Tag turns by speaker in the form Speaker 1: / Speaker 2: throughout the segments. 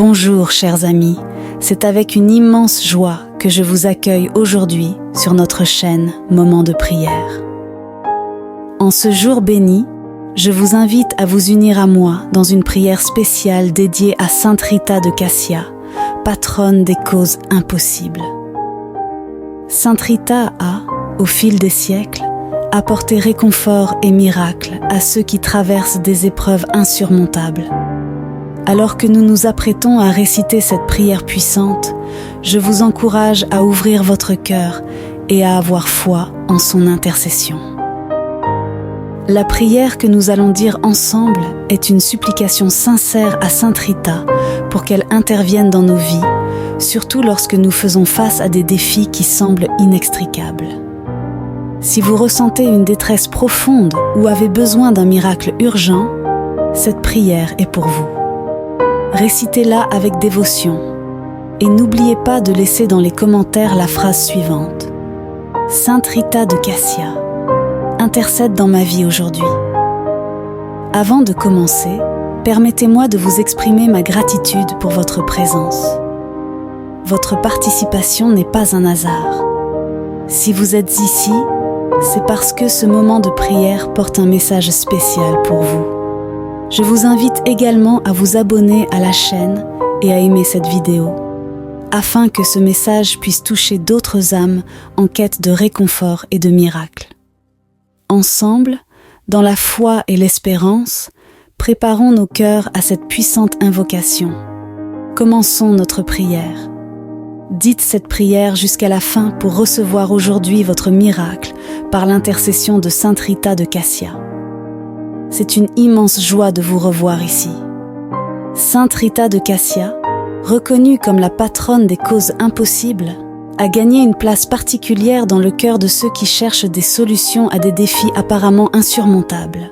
Speaker 1: Bonjour chers amis, c'est avec une immense joie que je vous accueille aujourd'hui sur notre chaîne Moment de prière. En ce jour béni, je vous invite à vous unir à moi dans une prière spéciale dédiée à Sainte Rita de Cassia, patronne des causes impossibles. Sainte Rita a, au fil des siècles, apporté réconfort et miracle à ceux qui traversent des épreuves insurmontables. Alors que nous nous apprêtons à réciter cette prière puissante, je vous encourage à ouvrir votre cœur et à avoir foi en son intercession. La prière que nous allons dire ensemble est une supplication sincère à Sainte Rita pour qu'elle intervienne dans nos vies, surtout lorsque nous faisons face à des défis qui semblent inextricables. Si vous ressentez une détresse profonde ou avez besoin d'un miracle urgent, cette prière est pour vous. Récitez-la avec dévotion et n'oubliez pas de laisser dans les commentaires la phrase suivante. Sainte Rita de Cassia, intercède dans ma vie aujourd'hui. Avant de commencer, permettez-moi de vous exprimer ma gratitude pour votre présence. Votre participation n'est pas un hasard. Si vous êtes ici, c'est parce que ce moment de prière porte un message spécial pour vous. Je vous invite également à vous abonner à la chaîne et à aimer cette vidéo, afin que ce message puisse toucher d'autres âmes en quête de réconfort et de miracles. Ensemble, dans la foi et l'espérance, préparons nos cœurs à cette puissante invocation. Commençons notre prière. Dites cette prière jusqu'à la fin pour recevoir aujourd'hui votre miracle par l'intercession de Sainte Rita de Cassia. C'est une immense joie de vous revoir ici. Sainte Rita de Cassia, reconnue comme la patronne des causes impossibles, a gagné une place particulière dans le cœur de ceux qui cherchent des solutions à des défis apparemment insurmontables.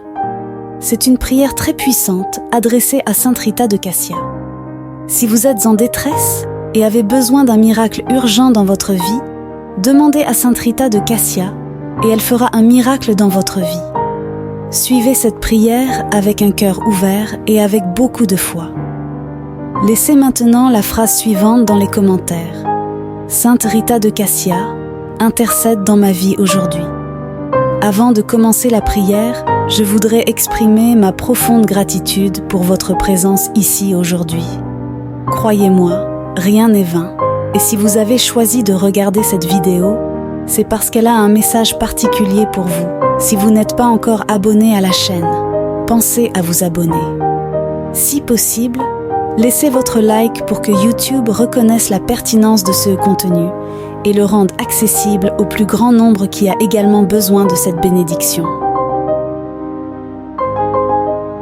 Speaker 1: C'est une prière très puissante adressée à Sainte Rita de Cassia. Si vous êtes en détresse et avez besoin d'un miracle urgent dans votre vie, demandez à Sainte Rita de Cassia et elle fera un miracle dans votre vie. Suivez cette prière avec un cœur ouvert et avec beaucoup de foi. Laissez maintenant la phrase suivante dans les commentaires. Sainte Rita de Cassia, intercède dans ma vie aujourd'hui. Avant de commencer la prière, je voudrais exprimer ma profonde gratitude pour votre présence ici aujourd'hui. Croyez-moi, rien n'est vain, et si vous avez choisi de regarder cette vidéo, c'est parce qu'elle a un message particulier pour vous. Si vous n'êtes pas encore abonné à la chaîne, pensez à vous abonner. Si possible, laissez votre like pour que YouTube reconnaisse la pertinence de ce contenu et le rende accessible au plus grand nombre qui a également besoin de cette bénédiction.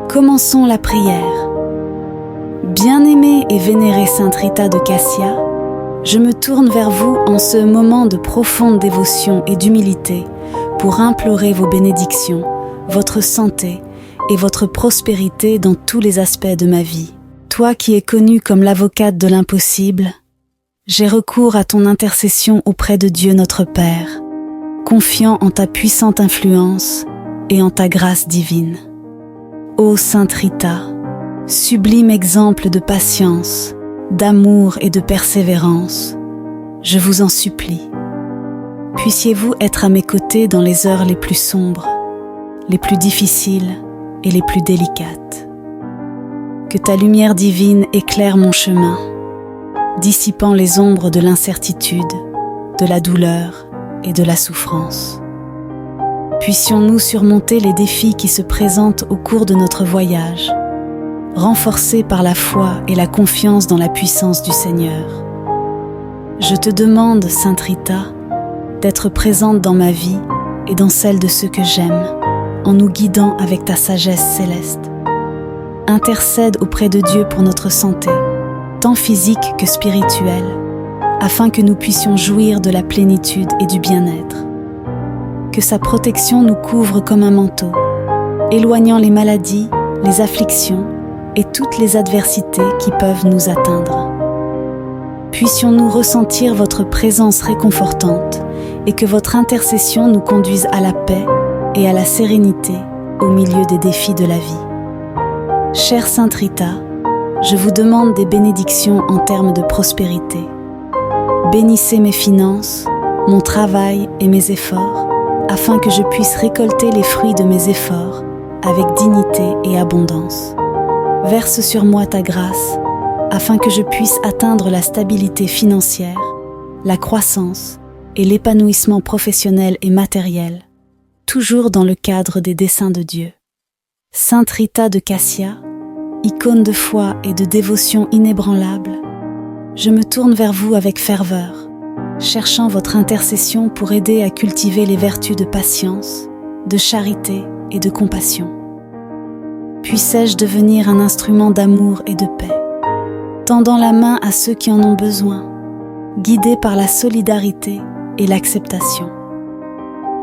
Speaker 1: Commençons la prière. Bien-aimée et vénérée Sainte Rita de Cassia, je me tourne vers vous en ce moment de profonde dévotion et d'humilité pour implorer vos bénédictions, votre santé et votre prospérité dans tous les aspects de ma vie. Toi qui es connue comme l'avocate de l'impossible, j'ai recours à ton intercession auprès de Dieu notre Père, confiant en ta puissante influence et en ta grâce divine. Ô Sainte Rita, sublime exemple de patience, d'amour et de persévérance, je vous en supplie. Puissiez-vous être à mes côtés dans les heures les plus sombres, les plus difficiles et les plus délicates. Que ta lumière divine éclaire mon chemin, dissipant les ombres de l'incertitude, de la douleur et de la souffrance. Puissions-nous surmonter les défis qui se présentent au cours de notre voyage, renforcés par la foi et la confiance dans la puissance du Seigneur. Je te demande, Sainte Rita, d'être présente dans ma vie et dans celle de ceux que j'aime, en nous guidant avec ta sagesse céleste. Intercède auprès de Dieu pour notre santé, tant physique que spirituelle, afin que nous puissions jouir de la plénitude et du bien-être. Que sa protection nous couvre comme un manteau, éloignant les maladies, les afflictions et toutes les adversités qui peuvent nous atteindre. Puissions-nous ressentir votre présence réconfortante et que votre intercession nous conduise à la paix et à la sérénité au milieu des défis de la vie. Chère Sainte Rita, je vous demande des bénédictions en termes de prospérité. Bénissez mes finances, mon travail et mes efforts, afin que je puisse récolter les fruits de mes efforts avec dignité et abondance. Verse sur moi ta grâce, afin que je puisse atteindre la stabilité financière, la croissance et l'épanouissement professionnel et matériel, toujours dans le cadre des desseins de Dieu. Sainte Rita de Cassia, icône de foi et de dévotion inébranlable, je me tourne vers vous avec ferveur, cherchant votre intercession pour aider à cultiver les vertus de patience, de charité et de compassion. Puissais-je devenir un instrument d'amour et de paix, tendant la main à ceux qui en ont besoin, guidé par la solidarité et l'acceptation.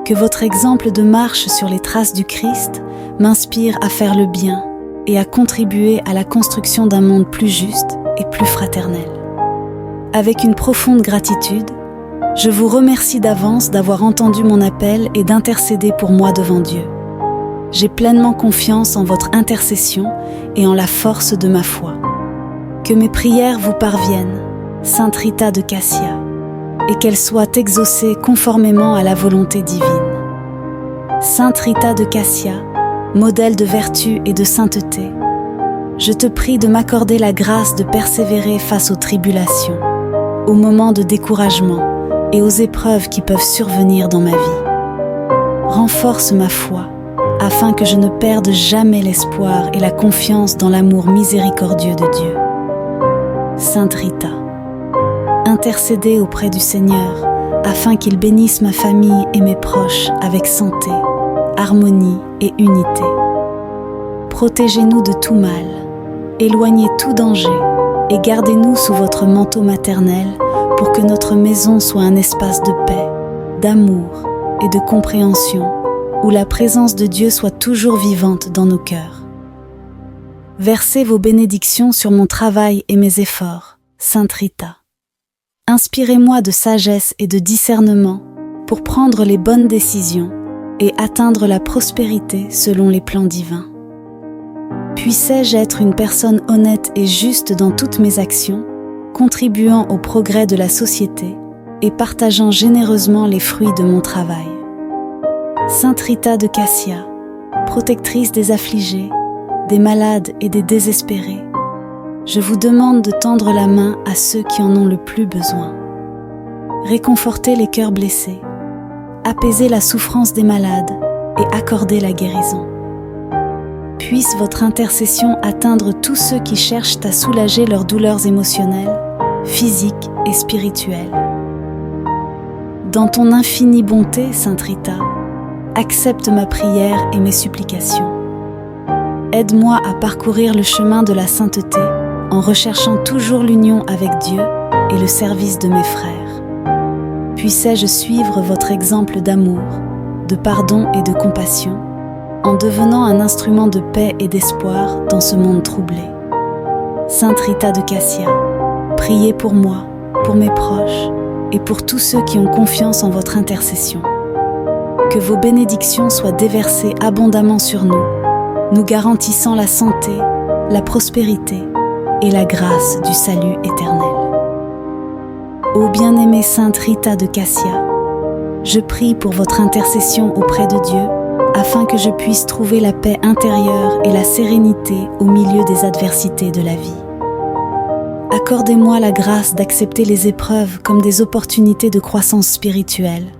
Speaker 1: Que votre exemple de marche sur les traces du Christ m'inspire à faire le bien et à contribuer à la construction d'un monde plus juste et plus fraternel. Avec une profonde gratitude, je vous remercie d'avance d'avoir entendu mon appel et d'intercéder pour moi devant Dieu. J'ai pleinement confiance en votre intercession et en la force de ma foi. Que mes prières vous parviennent, Sainte Rita de Cassia, et qu'elles soient exaucées conformément à la volonté divine. Sainte Rita de Cassia, modèle de vertu et de sainteté, je te prie de m'accorder la grâce de persévérer face aux tribulations, aux moments de découragement et aux épreuves qui peuvent survenir dans ma vie. Renforce ma foi, afin que je ne perde jamais l'espoir et la confiance dans l'amour miséricordieux de Dieu. Sainte Rita, intercédez auprès du Seigneur, afin qu'il bénisse ma famille et mes proches avec santé, harmonie et unité. Protégez-nous de tout mal, éloignez tout danger et gardez-nous sous votre manteau maternel pour que notre maison soit un espace de paix, d'amour et de compréhension où la présence de Dieu soit toujours vivante dans nos cœurs. Versez vos bénédictions sur mon travail et mes efforts, Sainte Rita. Inspirez-moi de sagesse et de discernement pour prendre les bonnes décisions et atteindre la prospérité selon les plans divins. Puissais-je être une personne honnête et juste dans toutes mes actions, contribuant au progrès de la société et partageant généreusement les fruits de mon travail. Sainte Rita de Cassia, protectrice des affligés, des malades et des désespérés, je vous demande de tendre la main à ceux qui en ont le plus besoin. Réconfortez les cœurs blessés, apaisez la souffrance des malades et accordez la guérison. Puisse votre intercession atteindre tous ceux qui cherchent à soulager leurs douleurs émotionnelles, physiques et spirituelles. Dans ton infinie bonté, Sainte Rita, accepte ma prière et mes supplications. Aide-moi à parcourir le chemin de la sainteté en recherchant toujours l'union avec Dieu et le service de mes frères. Puissais-je suivre votre exemple d'amour, de pardon et de compassion, en devenant un instrument de paix et d'espoir dans ce monde troublé. Sainte Rita de Cassia, priez pour moi, pour mes proches et pour tous ceux qui ont confiance en votre intercession. Que vos bénédictions soient déversées abondamment sur nous, nous garantissant la santé, la prospérité et la grâce du salut éternel. Ô bien-aimée Sainte Rita de Cassia, je prie pour votre intercession auprès de Dieu, afin que je puisse trouver la paix intérieure et la sérénité au milieu des adversités de la vie. Accordez-moi la grâce d'accepter les épreuves comme des opportunités de croissance spirituelle,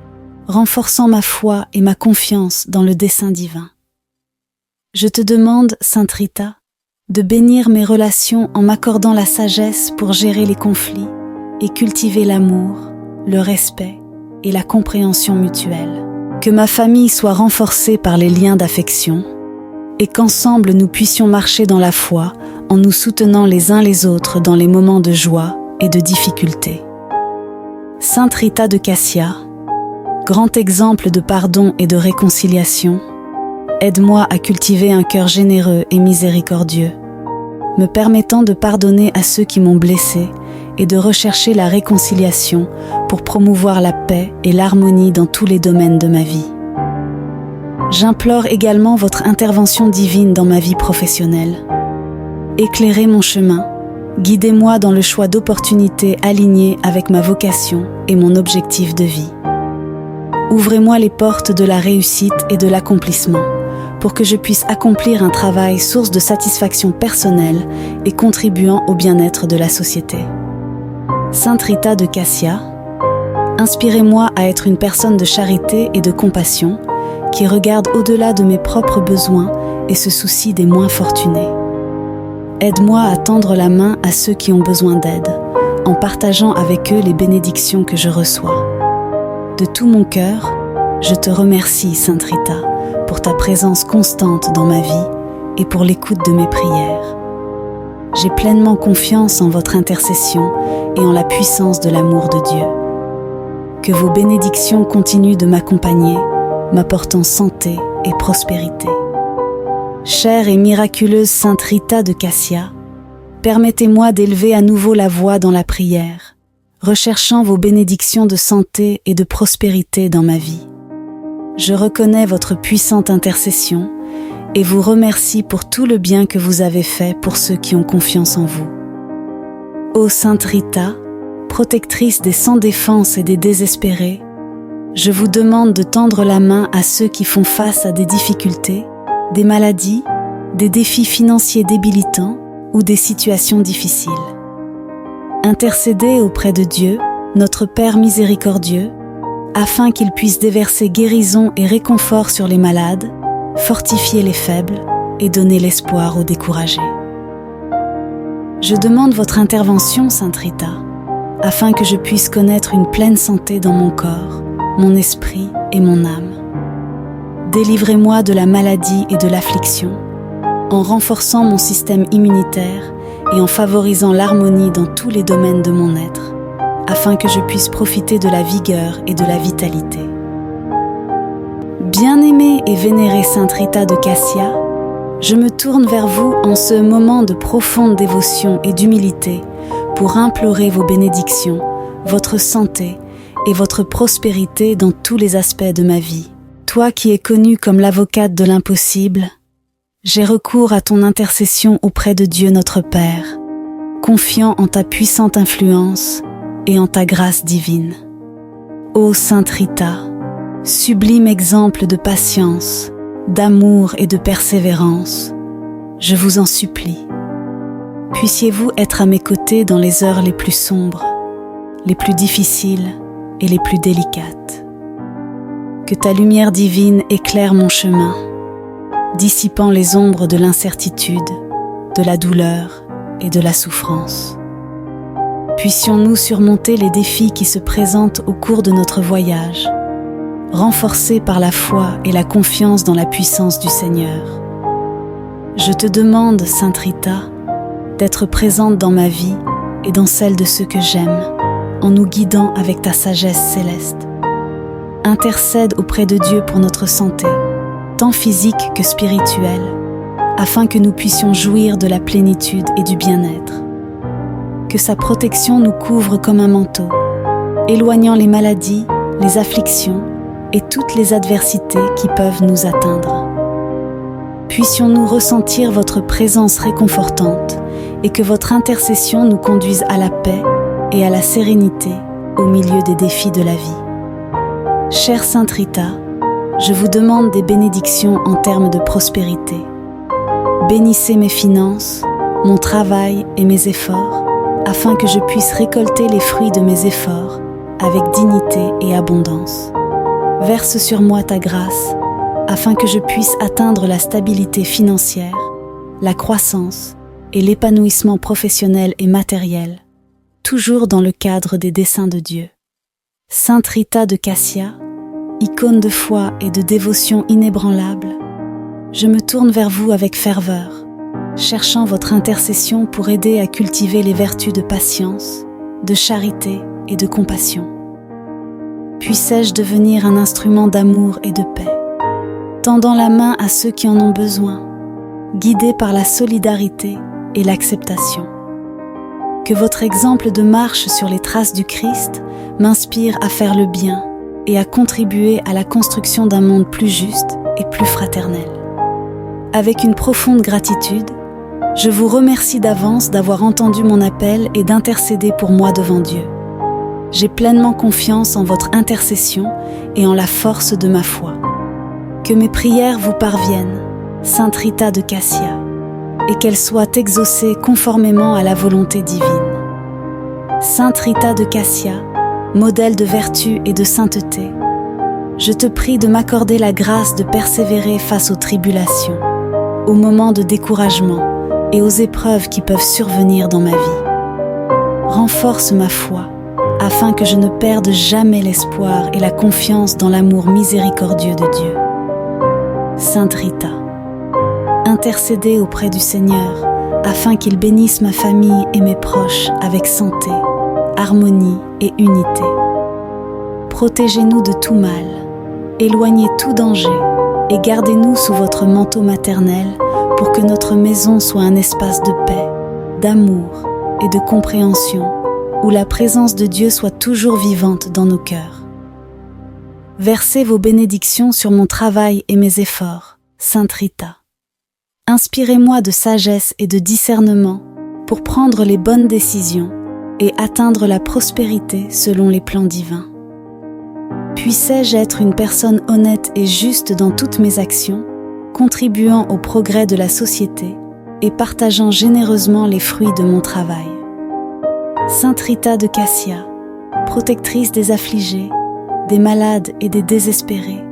Speaker 1: renforçant ma foi et ma confiance dans le dessein divin. Je te demande, Sainte Rita, de bénir mes relations en m'accordant la sagesse pour gérer les conflits et cultiver l'amour, le respect et la compréhension mutuelle. Que ma famille soit renforcée par les liens d'affection et qu'ensemble nous puissions marcher dans la foi en nous soutenant les uns les autres dans les moments de joie et de difficulté. Sainte Rita de Cassia, grand exemple de pardon et de réconciliation, aide-moi à cultiver un cœur généreux et miséricordieux, me permettant de pardonner à ceux qui m'ont blessé et de rechercher la réconciliation pour promouvoir la paix et l'harmonie dans tous les domaines de ma vie. J'implore également votre intervention divine dans ma vie professionnelle. Éclairez mon chemin Guidez-moi dans le choix d'opportunités alignées avec ma vocation et mon objectif de vie. Ouvrez-moi les portes de la réussite et de l'accomplissement pour que je puisse accomplir un travail source de satisfaction personnelle et contribuant au bien-être de la société. Sainte Rita de Cassia, inspirez-moi à être une personne de charité et de compassion qui regarde au-delà de mes propres besoins et se soucie des moins fortunés. Aide-moi à tendre la main à ceux qui ont besoin d'aide, en partageant avec eux les bénédictions que je reçois. De tout mon cœur, je te remercie, Sainte Rita, pour ta présence constante dans ma vie et pour l'écoute de mes prières. J'ai pleinement confiance en votre intercession et en la puissance de l'amour de Dieu. Que vos bénédictions continuent de m'accompagner, m'apportant santé et prospérité. Chère et miraculeuse Sainte Rita de Cassia, permettez-moi d'élever à nouveau la voix dans la prière, recherchant vos bénédictions de santé et de prospérité dans ma vie. Je reconnais votre puissante intercession et vous remercie pour tout le bien que vous avez fait pour ceux qui ont confiance en vous. Ô Sainte Rita, protectrice des sans défense et des désespérés, je vous demande de tendre la main à ceux qui font face à des difficultés, des maladies, des défis financiers débilitants ou des situations difficiles. Intercédez auprès de Dieu, notre Père miséricordieux, afin qu'il puisse déverser guérison et réconfort sur les malades, fortifier les faibles et donner l'espoir aux découragés. Je demande votre intervention, Sainte Rita, afin que je puisse connaître une pleine santé dans mon corps, mon esprit et mon âme. Délivrez-moi de la maladie et de l'affliction, en renforçant mon système immunitaire et en favorisant l'harmonie dans tous les domaines de mon être, afin que je puisse profiter de la vigueur et de la vitalité. Bien-aimée et vénérée Sainte Rita de Cassia, je me tourne vers vous en ce moment de profonde dévotion et d'humilité pour implorer vos bénédictions, votre santé et votre prospérité dans tous les aspects de ma vie. Toi qui es connue comme l'avocate de l'impossible, j'ai recours à ton intercession auprès de Dieu notre Père, confiant en ta puissante influence et en ta grâce divine. Ô Sainte Rita, sublime exemple de patience, d'amour et de persévérance, je vous en supplie. Puissiez-vous être à mes côtés dans les heures les plus sombres, les plus difficiles et les plus délicates. Que ta lumière divine éclaire mon chemin, dissipant les ombres de l'incertitude, de la douleur et de la souffrance. Puissions-nous surmonter les défis qui se présentent au cours de notre voyage, renforcés par la foi et la confiance dans la puissance du Seigneur. Je te demande, Sainte Rita, d'être présente dans ma vie et dans celle de ceux que j'aime, en nous guidant avec ta sagesse céleste. Intercède auprès de Dieu pour notre santé, tant physique que spirituelle, afin que nous puissions jouir de la plénitude et du bien-être. Que sa protection nous couvre comme un manteau, éloignant les maladies, les afflictions et toutes les adversités qui peuvent nous atteindre. Puissions-nous ressentir votre présence réconfortante et que votre intercession nous conduise à la paix et à la sérénité au milieu des défis de la vie. Chère Sainte Rita, je vous demande des bénédictions en termes de prospérité. Bénissez mes finances, mon travail et mes efforts, afin que je puisse récolter les fruits de mes efforts avec dignité et abondance. Verse sur moi ta grâce, afin que je puisse atteindre la stabilité financière, la croissance et l'épanouissement professionnel et matériel, toujours dans le cadre des desseins de Dieu. Sainte Rita de Cassia, icône de foi et de dévotion inébranlable, je me tourne vers vous avec ferveur, cherchant votre intercession pour aider à cultiver les vertus de patience, de charité et de compassion. Puissais-je devenir un instrument d'amour et de paix, tendant la main à ceux qui en ont besoin, guidé par la solidarité et l'acceptation. Que votre exemple de marche sur les traces du Christ m'inspire à faire le bien et à contribuer à la construction d'un monde plus juste et plus fraternel. Avec une profonde gratitude, Je vous remercie d'avance d'avoir entendu mon appel et d'intercéder pour moi devant Dieu. J'ai pleinement confiance en votre intercession et en la force de ma foi. Que mes prières vous parviennent, Sainte Rita de Cassia, et qu'elles soient exaucées conformément à la volonté divine. Sainte Rita de Cassia, modèle de vertu et de sainteté, je te prie de m'accorder la grâce de persévérer face aux tribulations, aux moments de découragement et aux épreuves qui peuvent survenir dans ma vie. Renforce ma foi, afin que je ne perde jamais l'espoir et la confiance dans l'amour miséricordieux de Dieu. Sainte Rita, intercédez auprès du Seigneur, afin qu'il bénisse ma famille et mes proches avec santé, harmonie et unité. Protégez-nous de tout mal, éloignez tout danger et gardez-nous sous votre manteau maternel pour que notre maison soit un espace de paix, d'amour et de compréhension où la présence de Dieu soit toujours vivante dans nos cœurs. Versez vos bénédictions sur mon travail et mes efforts, Sainte Rita. Inspirez-moi de sagesse et de discernement pour prendre les bonnes décisions et atteindre la prospérité selon les plans divins. Puissais-je être une personne honnête et juste dans toutes mes actions, contribuant au progrès de la société et partageant généreusement les fruits de mon travail. Sainte Rita de Cassia, protectrice des affligés, des malades et des désespérés,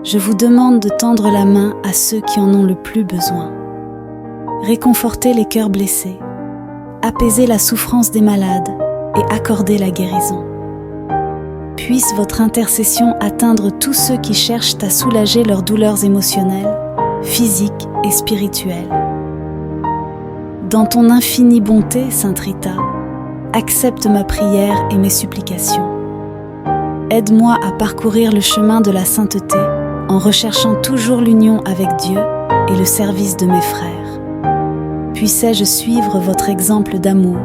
Speaker 1: je vous demande de tendre la main à ceux qui en ont le plus besoin. Réconfortez les cœurs blessés, apaisez la souffrance des malades et accordez la guérison. Puisse votre intercession atteindre tous ceux qui cherchent à soulager leurs douleurs émotionnelles, physiques et spirituelles. Dans ton infinie bonté, Sainte Rita, accepte ma prière et mes supplications. Aide-moi à parcourir le chemin de la sainteté en recherchant toujours l'union avec Dieu et le service de mes frères. Puissais-je suivre votre exemple d'amour,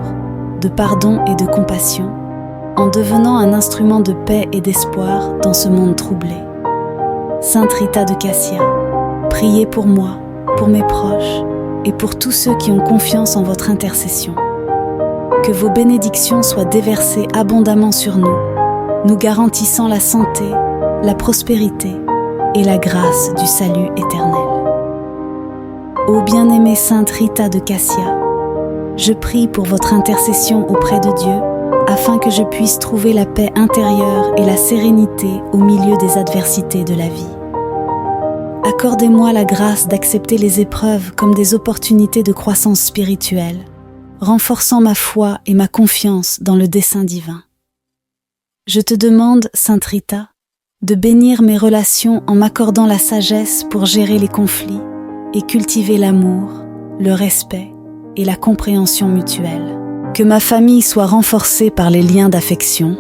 Speaker 1: de pardon et de compassion, en devenant un instrument de paix et d'espoir dans ce monde troublé. Sainte Rita de Cassia, priez pour moi, pour mes proches et pour tous ceux qui ont confiance en votre intercession. Que vos bénédictions soient déversées abondamment sur nous, nous garantissant la santé, la prospérité et la grâce du salut éternel. Ô bien-aimée Sainte Rita de Cassia, je prie pour votre intercession auprès de Dieu afin que je puisse trouver la paix intérieure et la sérénité au milieu des adversités de la vie. Accordez-moi la grâce d'accepter les épreuves comme des opportunités de croissance spirituelle, renforçant ma foi et ma confiance dans le dessein divin. Je te demande, Sainte Rita, de bénir mes relations en m'accordant la sagesse pour gérer les conflits et cultiver l'amour, le respect et la compréhension mutuelle. Que ma famille soit renforcée par les liens d'affection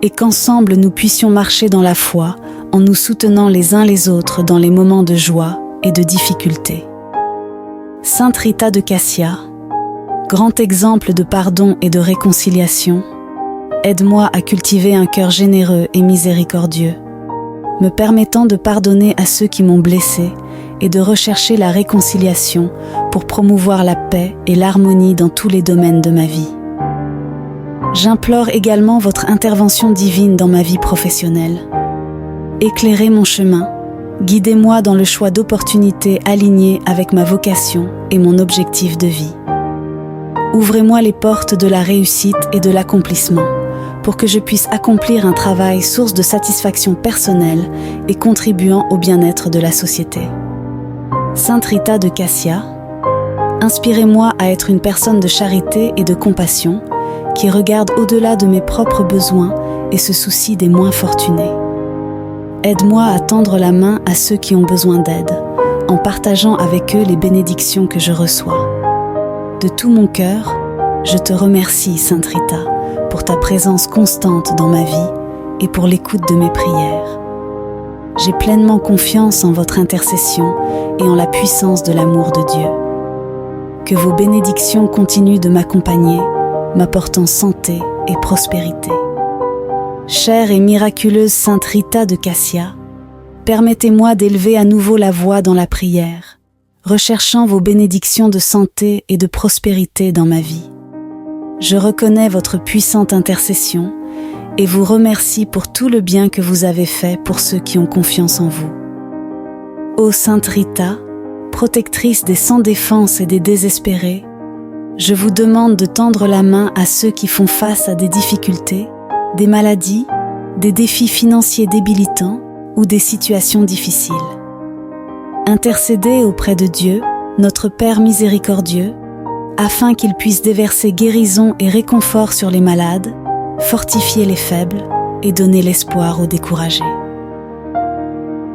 Speaker 1: et qu'ensemble nous puissions marcher dans la foi en nous soutenant les uns les autres dans les moments de joie et de difficulté. Sainte Rita de Cassia, grand exemple de pardon et de réconciliation, aide-moi à cultiver un cœur généreux et miséricordieux, me permettant de pardonner à ceux qui m'ont blessé et de rechercher la réconciliation pour promouvoir la paix et l'harmonie dans tous les domaines de ma vie. J'implore également votre intervention divine dans ma vie professionnelle. Éclairez mon chemin, guidez-moi dans le choix d'opportunités alignées avec ma vocation et mon objectif de vie. Ouvrez-moi les portes de la réussite et de l'accomplissement pour que je puisse accomplir un travail source de satisfaction personnelle et contribuant au bien-être de la société. Sainte Rita de Cassia, inspirez-moi à être une personne de charité et de compassion qui regarde au-delà de mes propres besoins et se soucie des moins fortunés. Aide-moi à tendre la main à ceux qui ont besoin d'aide, en partageant avec eux les bénédictions que je reçois. De tout mon cœur, je te remercie, Sainte Rita, pour ta présence constante dans ma vie et pour l'écoute de mes prières. J'ai pleinement confiance en votre intercession et en la puissance de l'amour de Dieu. Que vos bénédictions continuent de m'accompagner, m'apportant santé et prospérité. Chère et miraculeuse Sainte Rita de Cassia, permettez-moi d'élever à nouveau la voix dans la prière, recherchant vos bénédictions de santé et de prospérité dans ma vie. Je reconnais votre puissante intercession et vous remercie pour tout le bien que vous avez fait pour ceux qui ont confiance en vous. Ô Sainte Rita, protectrice des sans défense et des désespérés, je vous demande de tendre la main à ceux qui font face à des difficultés, des maladies, des défis financiers débilitants ou des situations difficiles. Intercédez auprès de Dieu, notre Père miséricordieux, afin qu'il puisse déverser guérison et réconfort sur les malades, fortifier les faibles et donner l'espoir aux découragés.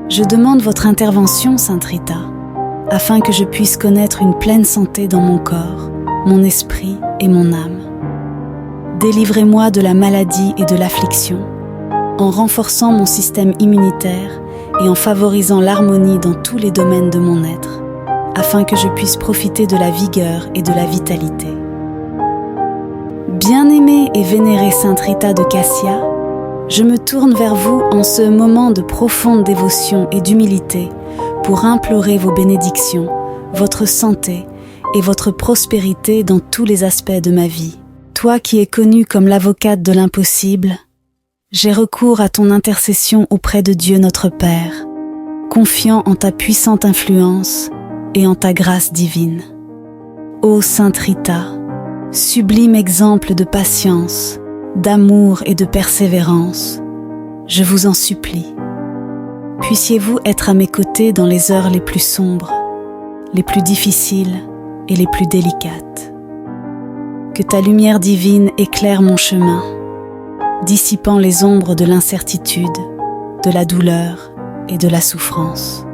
Speaker 1: Je demande votre intervention, Sainte Rita, afin que je puisse connaître une pleine santé dans mon corps, mon esprit et mon âme. Délivrez-moi de la maladie et de l'affliction, en renforçant mon système immunitaire et en favorisant l'harmonie dans tous les domaines de mon être, afin que je puisse profiter de la vigueur et de la vitalité. Bien-aimée et vénérée Sainte Rita de Cassia, je me tourne vers vous en ce moment de profonde dévotion et d'humilité pour implorer vos bénédictions, votre santé et votre prospérité dans tous les aspects de ma vie. Toi qui es connue comme l'avocate de l'impossible, j'ai recours à ton intercession auprès de Dieu notre Père, confiant en ta puissante influence et en ta grâce divine. Ô Sainte Rita, sublime exemple de patience, d'amour et de persévérance, je vous en supplie. Puissiez-vous être à mes côtés dans les heures les plus sombres, les plus difficiles et les plus délicates. Que ta lumière divine éclaire mon chemin, dissipant les ombres de l'incertitude, de la douleur et de la souffrance.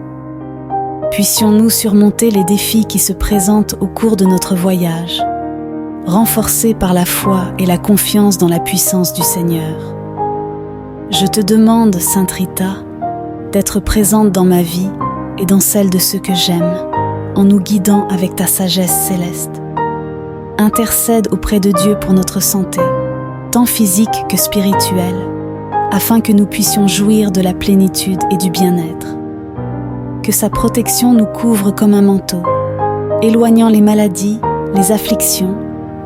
Speaker 1: Puissions-nous surmonter les défis qui se présentent au cours de notre voyage, renforcés par la foi et la confiance dans la puissance du Seigneur. Je te demande, Sainte Rita, d'être présente dans ma vie et dans celle de ceux que j'aime, en nous guidant avec ta sagesse céleste. Intercède auprès de Dieu pour notre santé, tant physique que spirituelle, afin que nous puissions jouir de la plénitude et du bien-être. Que sa protection nous couvre comme un manteau, éloignant les maladies, les afflictions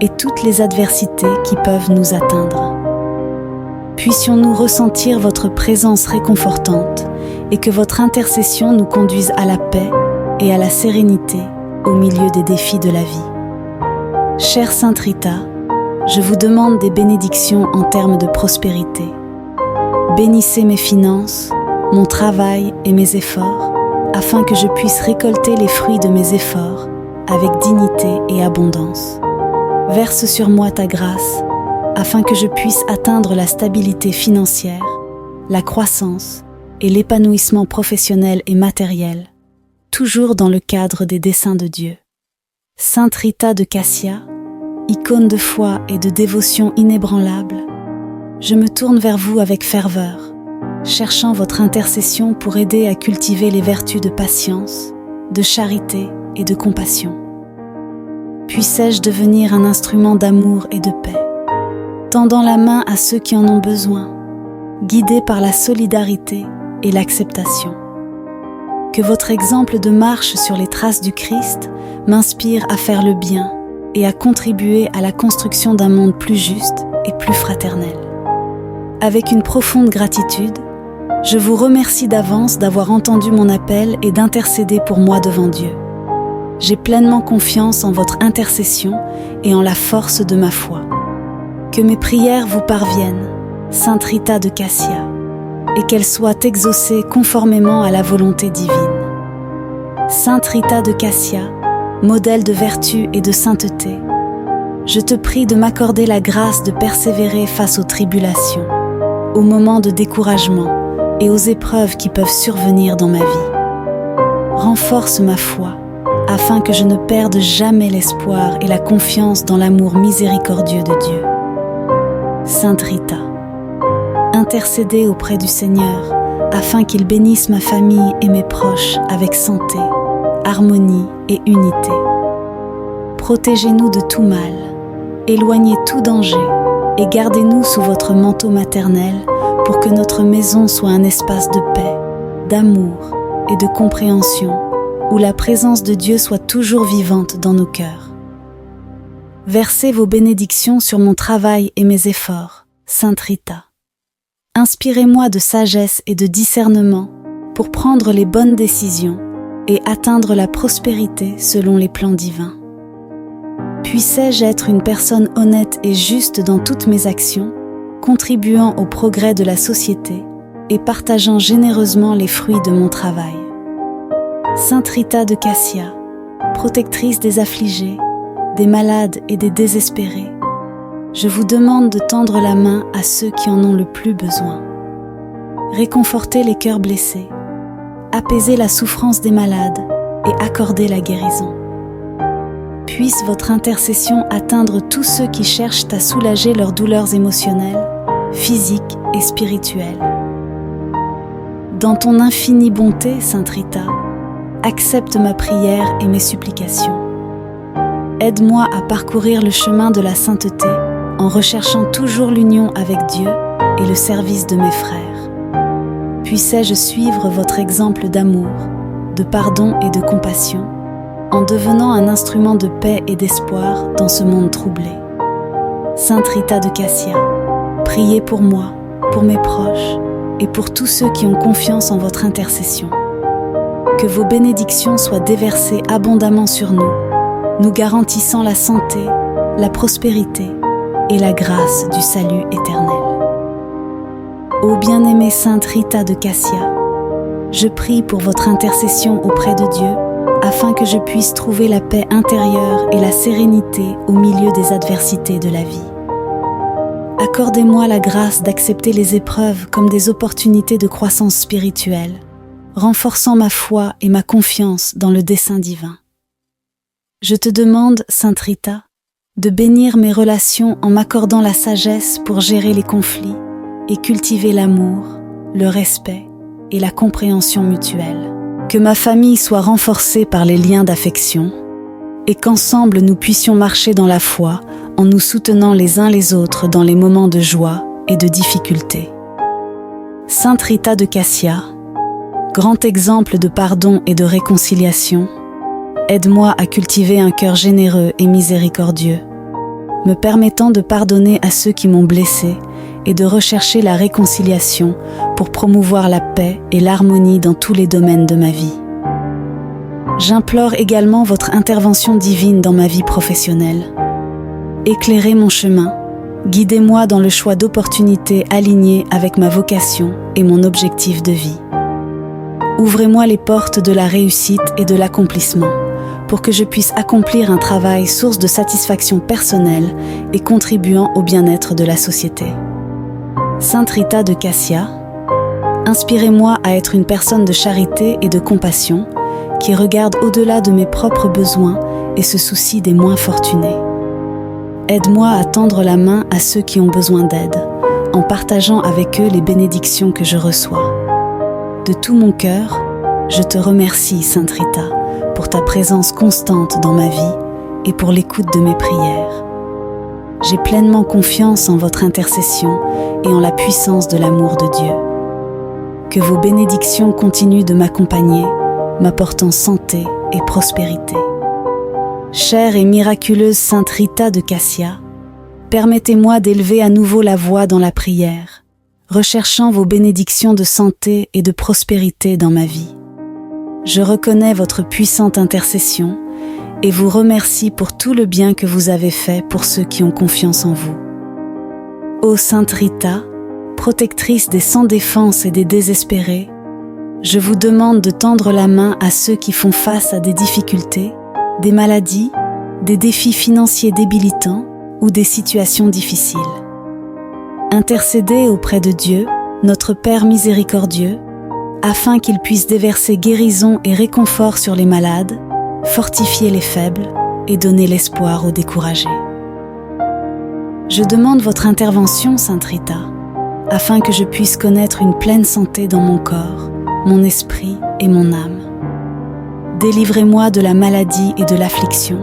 Speaker 1: et toutes les adversités qui peuvent nous atteindre. Puissions-nous ressentir votre présence réconfortante et que votre intercession nous conduise à la paix et à la sérénité au milieu des défis de la vie. Chère Sainte Rita, je vous demande des bénédictions en termes de prospérité. Bénissez mes finances, mon travail et mes efforts, afin que je puisse récolter les fruits de mes efforts avec dignité et abondance. Verse sur moi ta grâce, afin que je puisse atteindre la stabilité financière, la croissance et l'épanouissement professionnel et matériel, toujours dans le cadre des desseins de Dieu. Sainte Rita de Cassia, icône de foi et de dévotion inébranlable, je me tourne vers vous avec ferveur, cherchant votre intercession pour aider à cultiver les vertus de patience, de charité et de compassion. Puissais-je devenir un instrument d'amour et de paix, tendant la main à ceux qui en ont besoin, guidé par la solidarité et l'acceptation. Que votre exemple de marche sur les traces du Christ m'inspire à faire le bien et à contribuer à la construction d'un monde plus juste et plus fraternel. Avec une profonde gratitude, je vous remercie d'avance d'avoir entendu mon appel et d'intercéder pour moi devant Dieu. J'ai pleinement confiance en votre intercession et en la force de ma foi. Que mes prières vous parviennent, Sainte Rita de Cassia, et qu'elles soient exaucées conformément à la volonté divine. Sainte Rita de Cassia, modèle de vertu et de sainteté, je te prie de m'accorder la grâce de persévérer face aux tribulations, aux moments de découragement et aux épreuves qui peuvent survenir dans ma vie. Renforce ma foi, afin que je ne perde jamais l'espoir et la confiance dans l'amour miséricordieux de Dieu. Sainte Rita, intercédez auprès du Seigneur, afin qu'il bénisse ma famille et mes proches avec santé, harmonie et unité. Protégez-nous de tout mal, éloignez tout danger et gardez-nous sous votre manteau maternel pour que notre maison soit un espace de paix, d'amour et de compréhension où la présence de Dieu soit toujours vivante dans nos cœurs. Versez vos bénédictions sur mon travail et mes efforts, Sainte Rita. Inspirez-moi de sagesse et de discernement pour prendre les bonnes décisions et atteindre la prospérité selon les plans divins. Puissais-je être une personne honnête et juste dans toutes mes actions, contribuant au progrès de la société et partageant généreusement les fruits de mon travail. Sainte Rita de Cassia, protectrice des affligés, des malades et des désespérés, je vous demande de tendre la main à ceux qui en ont le plus besoin. Réconfortez les cœurs blessés, apaisez la souffrance des malades et accordez la guérison. Puisse votre intercession atteindre tous ceux qui cherchent à soulager leurs douleurs émotionnelles, physiques et spirituelles. Dans ton infinie bonté, Sainte Rita, accepte ma prière et mes supplications. Aide-moi à parcourir le chemin de la sainteté en recherchant toujours l'union avec Dieu et le service de mes frères. Puissais-je suivre votre exemple d'amour, de pardon et de compassion, en devenant un instrument de paix et d'espoir dans ce monde troublé. Sainte Rita de Cassia, priez pour moi, pour mes proches et pour tous ceux qui ont confiance en votre intercession. Que vos bénédictions soient déversées abondamment sur nous, nous garantissant la santé, la prospérité et la grâce du salut éternel. Ô bien-aimée Sainte Rita de Cassia, je prie pour votre intercession auprès de Dieu afin que je puisse trouver la paix intérieure et la sérénité au milieu des adversités de la vie. Accordez-moi la grâce d'accepter les épreuves comme des opportunités de croissance spirituelle, renforçant ma foi et ma confiance dans le dessein divin. Je te demande, Sainte Rita, de bénir mes relations en m'accordant la sagesse pour gérer les conflits et cultiver l'amour, le respect et la compréhension mutuelle. Que ma famille soit renforcée par les liens d'affection et qu'ensemble nous puissions marcher dans la foi en nous soutenant les uns les autres dans les moments de joie et de difficulté. Sainte Rita de Cassia, grand exemple de pardon et de réconciliation, aide-moi à cultiver un cœur généreux et miséricordieux, me permettant de pardonner à ceux qui m'ont blessé et de rechercher la réconciliation pour promouvoir la paix et l'harmonie dans tous les domaines de ma vie. J'implore également votre intervention divine dans ma vie professionnelle. Éclairez mon chemin, guidez-moi dans le choix d'opportunités alignées avec ma vocation et mon objectif de vie. Ouvrez-moi les portes de la réussite et de l'accomplissement pour que je puisse accomplir un travail source de satisfaction personnelle et contribuant au bien-être de la société. Sainte Rita de Cassia, inspirez-moi à être une personne de charité et de compassion qui regarde au-delà de mes propres besoins et se soucie des moins fortunés. Aide-moi à tendre la main à ceux qui ont besoin d'aide, en partageant avec eux les bénédictions que je reçois. De tout mon cœur, je te remercie, Sainte Rita, pour ta présence constante dans ma vie et pour l'écoute de mes prières. J'ai pleinement confiance en votre intercession et en la puissance de l'amour de Dieu. Que vos bénédictions continuent de m'accompagner, m'apportant santé et prospérité. Chère et miraculeuse Sainte Rita de Cassia, permettez-moi d'élever à nouveau la voix dans la prière, recherchant vos bénédictions de santé et de prospérité dans ma vie. Je reconnais votre puissante intercession et vous remercie pour tout le bien que vous avez fait pour ceux qui ont confiance en vous. Ô Sainte Rita, protectrice des sans défense et des désespérés, je vous demande de tendre la main à ceux qui font face à des difficultés, des maladies, des défis financiers débilitants ou des situations difficiles. Intercédez auprès de Dieu, notre Père miséricordieux, afin qu'il puisse déverser guérison et réconfort sur les malades, fortifier les faibles et donner l'espoir aux découragés. Je demande votre intervention, Sainte Rita, afin que je puisse connaître une pleine santé dans mon corps, mon esprit et mon âme. Délivrez-moi de la maladie et de l'affliction,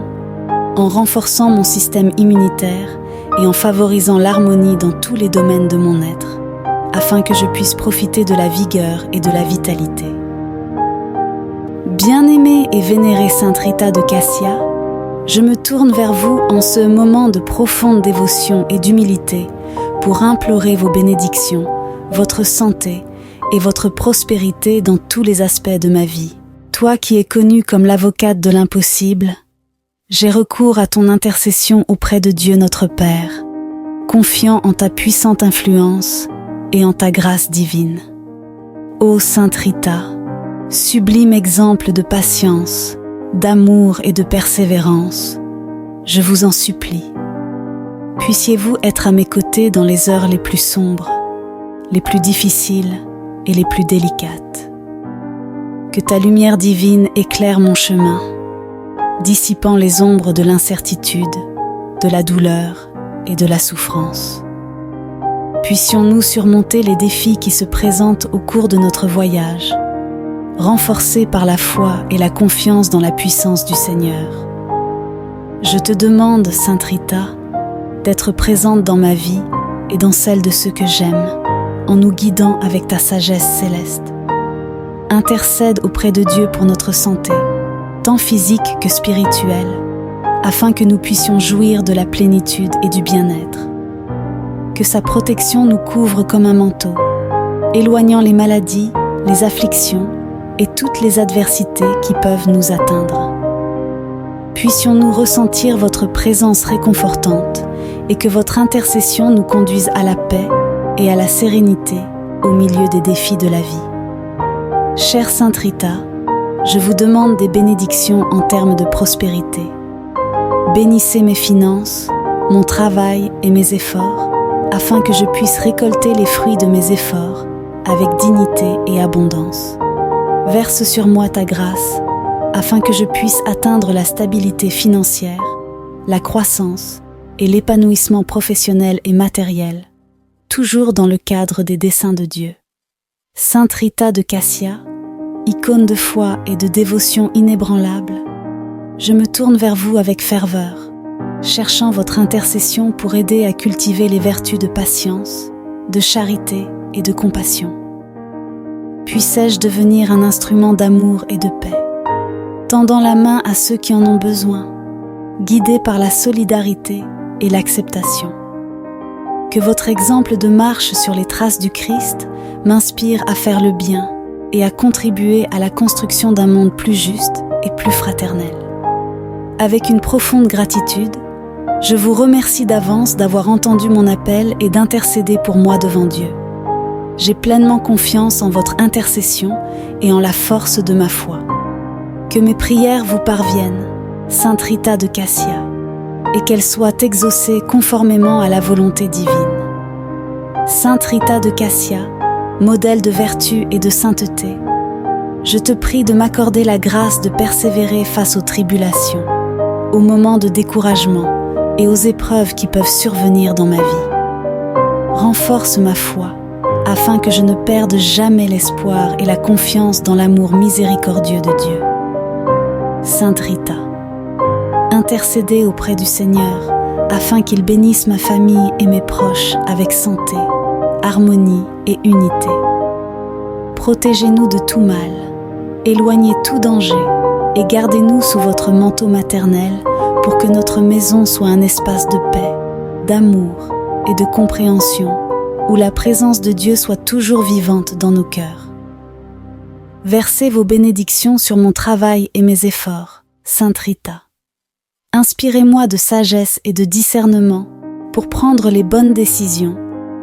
Speaker 1: en renforçant mon système immunitaire et en favorisant l'harmonie dans tous les domaines de mon être, afin que je puisse profiter de la vigueur et de la vitalité. Bien-aimée et vénérée Sainte Rita de Cassia, je me tourne vers vous en ce moment de profonde dévotion et d'humilité pour implorer vos bénédictions, votre santé et votre prospérité dans tous les aspects de ma vie. Toi qui es connue comme l'avocate de l'impossible, j'ai recours à ton intercession auprès de Dieu notre Père, confiant en ta puissante influence et en ta grâce divine. Ô Sainte Rita, sublime exemple de patience, d'amour et de persévérance, je vous en supplie. Puissiez-vous être à mes côtés dans les heures les plus sombres, les plus difficiles et les plus délicates. Que ta lumière divine éclaire mon chemin, dissipant les ombres de l'incertitude, de la douleur et de la souffrance. Puissions-nous surmonter les défis qui se présentent au cours de notre voyage, renforcés par la foi et la confiance dans la puissance du Seigneur. Je te demande, Sainte Rita, d'être présente dans ma vie et dans celle de ceux que j'aime, en nous guidant avec ta sagesse céleste. Intercède auprès de Dieu pour notre santé, tant physique que spirituelle, afin que nous puissions jouir de la plénitude et du bien-être. Que sa protection nous couvre comme un manteau, éloignant les maladies, les afflictions et toutes les adversités qui peuvent nous atteindre. Puissions-nous ressentir votre présence réconfortante et que votre intercession nous conduise à la paix et à la sérénité au milieu des défis de la vie. Chère Sainte Rita, je vous demande des bénédictions en termes de prospérité. Bénissez mes finances, mon travail et mes efforts, afin que je puisse récolter les fruits de mes efforts avec dignité et abondance. Verse sur moi ta grâce, afin que je puisse atteindre la stabilité financière, la croissance et l'épanouissement professionnel et matériel, toujours dans le cadre des desseins de Dieu. Sainte Rita de Cassia, icône de foi et de dévotion inébranlable, je me tourne vers vous avec ferveur, cherchant votre intercession pour aider à cultiver les vertus de patience, de charité et de compassion. Puissais-je devenir un instrument d'amour et de paix, tendant la main à ceux qui en ont besoin, guidé par la solidarité et l'acceptation. Que votre exemple de marche sur les traces du Christ m'inspire à faire le bien et à contribuer à la construction d'un monde plus juste et plus fraternel. Avec une profonde gratitude, je vous remercie d'avance d'avoir entendu mon appel et d'intercéder pour moi devant Dieu. J'ai pleinement confiance en votre intercession et en la force de ma foi. Que mes prières vous parviennent, Sainte Rita de Cassia, et qu'elles soient exaucées conformément à la volonté divine. Sainte Rita de Cassia, modèle de vertu et de sainteté, je te prie de m'accorder la grâce de persévérer face aux tribulations, aux moments de découragement et aux épreuves qui peuvent survenir dans ma vie. Renforce ma foi, afin que je ne perde jamais l'espoir et la confiance dans l'amour miséricordieux de Dieu. Sainte Rita, intercédez auprès du Seigneur, afin qu'il bénisse ma famille et mes proches avec santé, harmonie et unité. Protégez-nous de tout mal, éloignez tout danger et gardez-nous sous votre manteau maternel pour que notre maison soit un espace de paix, d'amour et de compréhension où la présence de Dieu soit toujours vivante dans nos cœurs. Versez vos bénédictions sur mon travail et mes efforts, Sainte Rita. Inspirez-moi de sagesse et de discernement pour prendre les bonnes décisions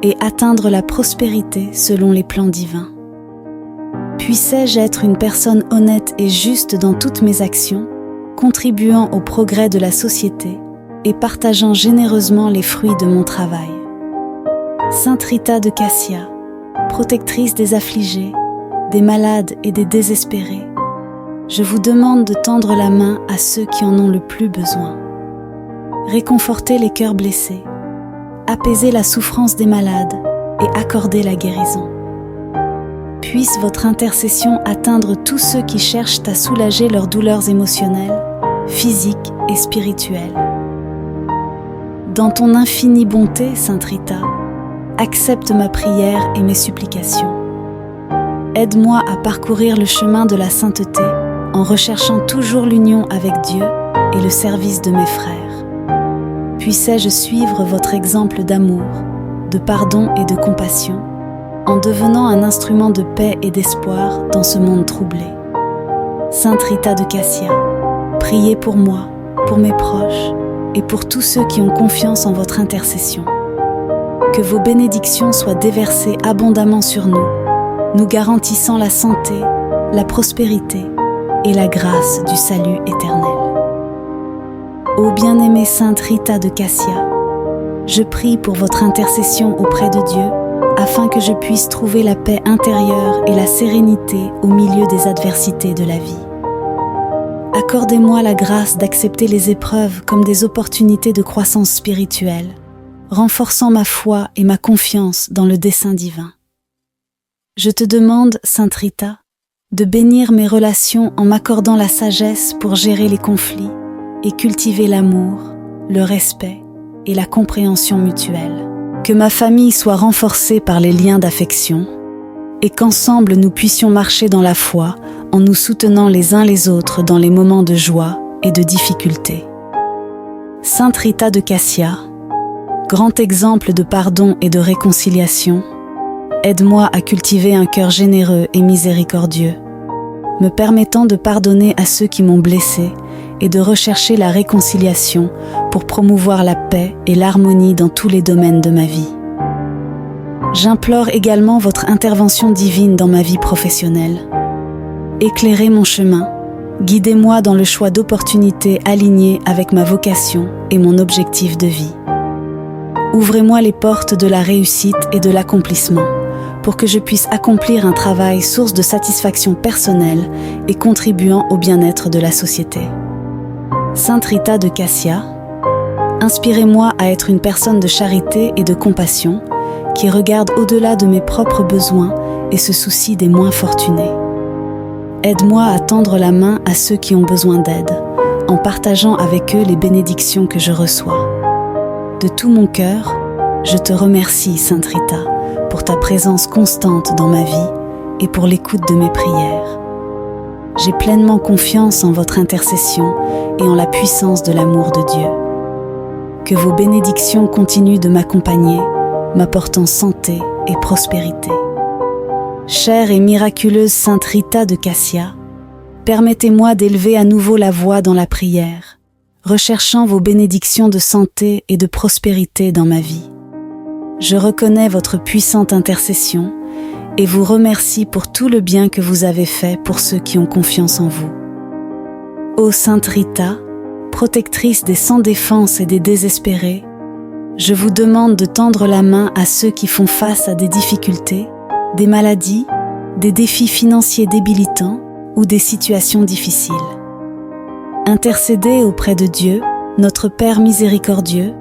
Speaker 1: et atteindre la prospérité selon les plans divins. Puissais-je être une personne honnête et juste dans toutes mes actions, contribuant au progrès de la société et partageant généreusement les fruits de mon travail. Sainte Rita de Cassia, protectrice des affligés, des malades et des désespérés, je vous demande de tendre la main à ceux qui en ont le plus besoin. Réconfortez les cœurs blessés, apaisez la souffrance des malades et accordez la guérison. Puisse votre intercession atteindre tous ceux qui cherchent à soulager leurs douleurs émotionnelles, physiques et spirituelles. Dans ton infinie bonté, Sainte Rita, accepte ma prière et mes supplications. Aide-moi à parcourir le chemin de la sainteté en recherchant toujours l'union avec Dieu et le service de mes frères. Puissais-je suivre votre exemple d'amour, de pardon et de compassion, en devenant un instrument de paix et d'espoir dans ce monde troublé. Sainte Rita de Cassia, priez pour moi, pour mes proches et pour tous ceux qui ont confiance en votre intercession. Que vos bénédictions soient déversées abondamment sur nous, nous garantissant la santé, la prospérité et la grâce du salut éternel. Ô bien-aimée Sainte Rita de Cassia, je prie pour votre intercession auprès de Dieu afin que je puisse trouver la paix intérieure et la sérénité au milieu des adversités de la vie. Accordez-moi la grâce d'accepter les épreuves comme des opportunités de croissance spirituelle, renforçant ma foi et ma confiance dans le dessein divin. Je te demande, Sainte Rita, de bénir mes relations en m'accordant la sagesse pour gérer les conflits et cultiver l'amour, le respect et la compréhension mutuelle. Que ma famille soit renforcée par les liens d'affection et qu'ensemble nous puissions marcher dans la foi en nous soutenant les uns les autres dans les moments de joie et de difficulté. Sainte Rita de Cassia, grand exemple de pardon et de réconciliation, aide-moi à cultiver un cœur généreux et miséricordieux, me permettant de pardonner à ceux qui m'ont blessé et de rechercher la réconciliation pour promouvoir la paix et l'harmonie dans tous les domaines de ma vie. J'implore également votre intervention divine dans ma vie professionnelle. Éclairez mon chemin, guidez-moi dans le choix d'opportunités alignées avec ma vocation et mon objectif de vie. Ouvrez-moi les portes de la réussite et de l'accomplissement pour que je puisse accomplir un travail source de satisfaction personnelle et contribuant au bien-être de la société. Sainte Rita de Cassia, inspirez-moi à être une personne de charité et de compassion qui regarde au-delà de mes propres besoins et se soucie des moins fortunés. Aide-moi à tendre la main à ceux qui ont besoin d'aide, en partageant avec eux les bénédictions que je reçois. De tout mon cœur, je te remercie, Sainte Rita, pour ta présence constante dans ma vie et pour l'écoute de mes prières. J'ai pleinement confiance en votre intercession et en la puissance de l'amour de Dieu. Que vos bénédictions continuent de m'accompagner, m'apportant santé et prospérité. Chère et miraculeuse Sainte Rita de Cassia, permettez-moi d'élever à nouveau la voix dans la prière, recherchant vos bénédictions de santé et de prospérité dans ma vie. Je reconnais votre puissante intercession et vous remercie pour tout le bien que vous avez fait pour ceux qui ont confiance en vous. Ô Sainte Rita, protectrice des sans défense et des désespérés, je vous demande de tendre la main à ceux qui font face à des difficultés, des maladies, des défis financiers débilitants ou des situations difficiles. Intercédez auprès de Dieu, notre Père miséricordieux,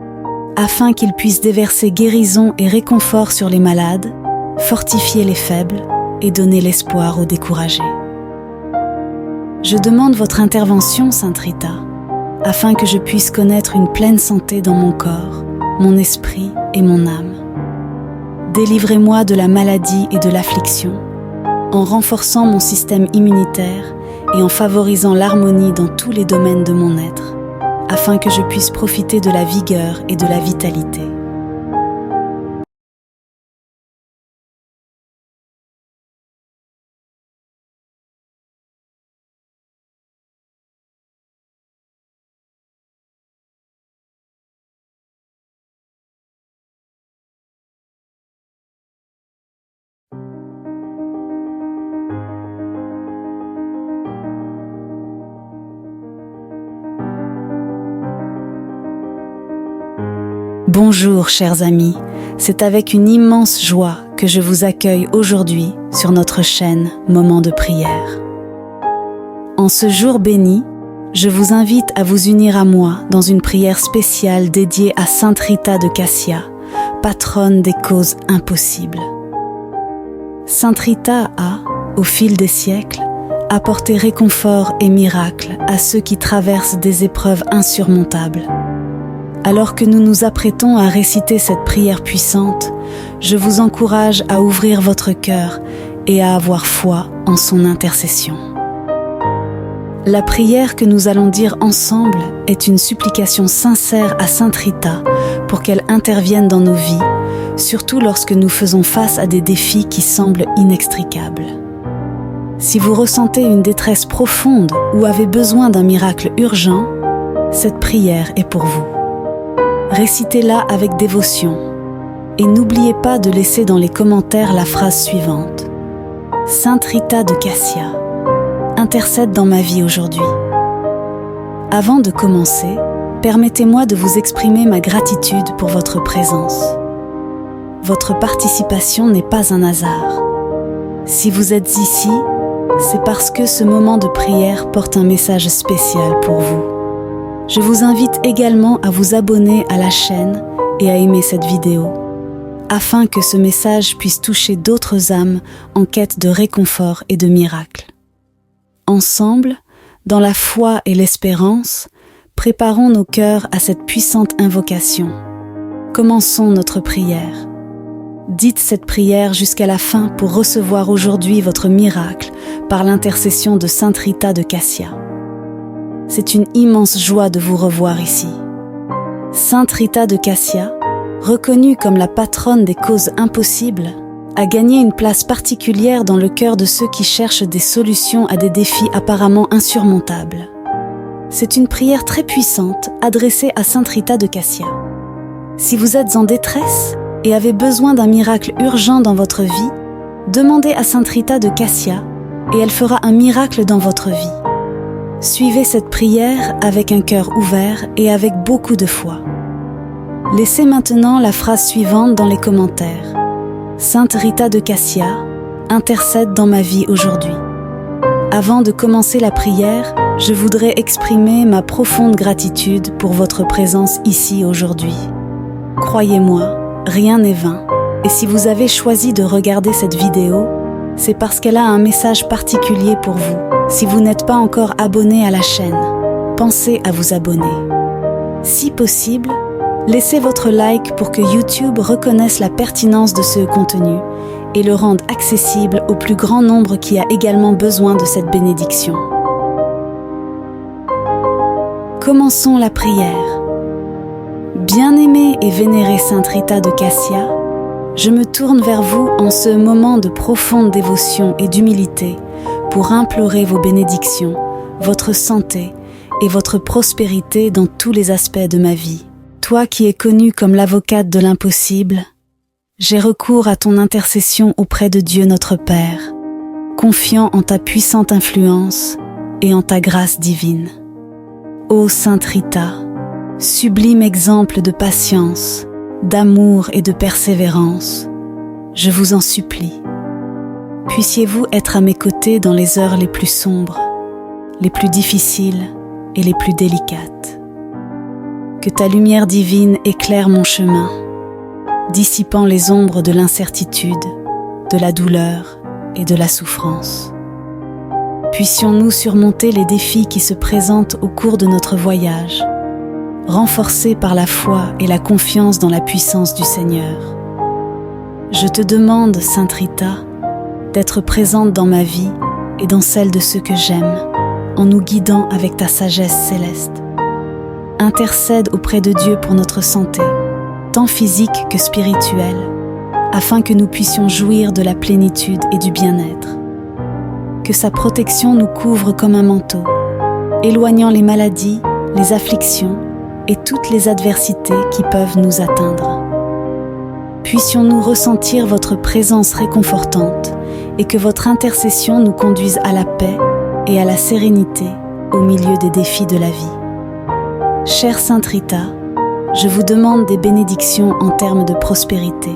Speaker 1: afin qu'il puisse déverser guérison et réconfort sur les malades, fortifier les faibles et donner l'espoir aux découragés. Je demande votre intervention, Sainte Rita, afin que je puisse connaître une pleine santé dans mon corps, mon esprit et mon âme. Délivrez-moi de la maladie et de l'affliction, en renforçant mon système immunitaire et en favorisant l'harmonie dans tous les domaines de mon être, afin que je puisse profiter de la vigueur et de la vitalité. Bonjour chers amis, c'est avec une immense joie que je vous accueille aujourd'hui sur notre chaîne Moment de prière. En ce jour béni, je vous invite à vous unir à moi dans une prière spéciale dédiée à Sainte Rita de Cassia, patronne des causes impossibles. Sainte Rita a, au fil des siècles, apporté réconfort et miracle à ceux qui traversent des épreuves insurmontables. Alors que nous nous apprêtons à réciter cette prière puissante, je vous encourage à ouvrir votre cœur et à avoir foi en son intercession. La prière que nous allons dire ensemble est une supplication sincère à Sainte Rita pour qu'elle intervienne dans nos vies, surtout lorsque nous faisons face à des défis qui semblent inextricables. Si vous ressentez une détresse profonde ou avez besoin d'un miracle urgent, cette prière est pour vous. Récitez-la avec dévotion et n'oubliez pas de laisser dans les commentaires la phrase suivante. Sainte Rita de Cassia, intercède dans ma vie aujourd'hui. Avant de commencer, permettez-moi de vous exprimer ma gratitude pour votre présence. Votre participation n'est pas un hasard. Si vous êtes ici, c'est parce que ce moment de prière porte un message spécial pour vous. Je vous invite également à vous abonner à la chaîne et à aimer cette vidéo, afin que ce message puisse toucher d'autres âmes en quête de réconfort et de miracles. Ensemble, dans la foi et l'espérance, préparons nos cœurs à cette puissante invocation. Commençons notre prière. Dites cette prière jusqu'à la fin pour recevoir aujourd'hui votre miracle par l'intercession de Sainte Rita de Cassia. C'est une immense joie de vous revoir ici. Sainte Rita de Cassia, reconnue comme la patronne des causes impossibles, a gagné une place particulière dans le cœur de ceux qui cherchent des solutions à des défis apparemment insurmontables. C'est une prière très puissante adressée à Sainte Rita de Cassia. Si vous êtes en détresse et avez besoin d'un miracle urgent dans votre vie, demandez à Sainte Rita de Cassia et elle fera un miracle dans votre vie. Suivez cette prière avec un cœur ouvert et avec beaucoup de foi. Laissez maintenant la phrase suivante dans les commentaires. Sainte Rita de Cassia, intercède dans ma vie aujourd'hui. Avant de commencer la prière, je voudrais exprimer ma profonde gratitude pour votre présence ici aujourd'hui. Croyez-moi, rien n'est vain. Et si vous avez choisi de regarder cette vidéo, c'est parce qu'elle a un message particulier pour vous. Si vous n'êtes pas encore abonné à la chaîne, pensez à vous abonner. Si possible, laissez votre like pour que YouTube reconnaisse la pertinence de ce contenu et le rende accessible au plus grand nombre qui a également besoin de cette bénédiction. Commençons la prière. Bien-aimée et vénérée Sainte Rita de Cassia, je me tourne vers vous en ce moment de profonde dévotion et d'humilité pour implorer vos bénédictions, votre santé et votre prospérité dans tous les aspects de ma vie. Toi qui es connue comme l'avocate de l'impossible, j'ai recours à ton intercession auprès de Dieu notre Père, confiant en ta puissante influence et en ta grâce divine. Ô Sainte Rita, sublime exemple de patience, d'amour et de persévérance, je vous en supplie. Puissiez-vous être à mes côtés dans les heures les plus sombres, les plus difficiles et les plus délicates. Que ta lumière divine éclaire mon chemin, dissipant les ombres de l'incertitude, de la douleur et de la souffrance. Puissions-nous surmonter les défis qui se présentent au cours de notre voyage, renforcés par la foi et la confiance dans la puissance du Seigneur. Je te demande, Sainte Rita, d'être présente dans ma vie et dans celle de ceux que j'aime, en nous guidant avec ta sagesse céleste. Intercède auprès de Dieu pour notre santé, tant physique que spirituelle, afin que nous puissions jouir de la plénitude et du bien-être. Que sa protection nous couvre comme un manteau, éloignant les maladies, les afflictions et toutes les adversités qui peuvent nous atteindre. Puissions-nous ressentir votre présence réconfortante et que votre intercession nous conduise à la paix et à la sérénité au milieu des défis de la vie. Chère Sainte Rita, je vous demande des bénédictions en termes de prospérité.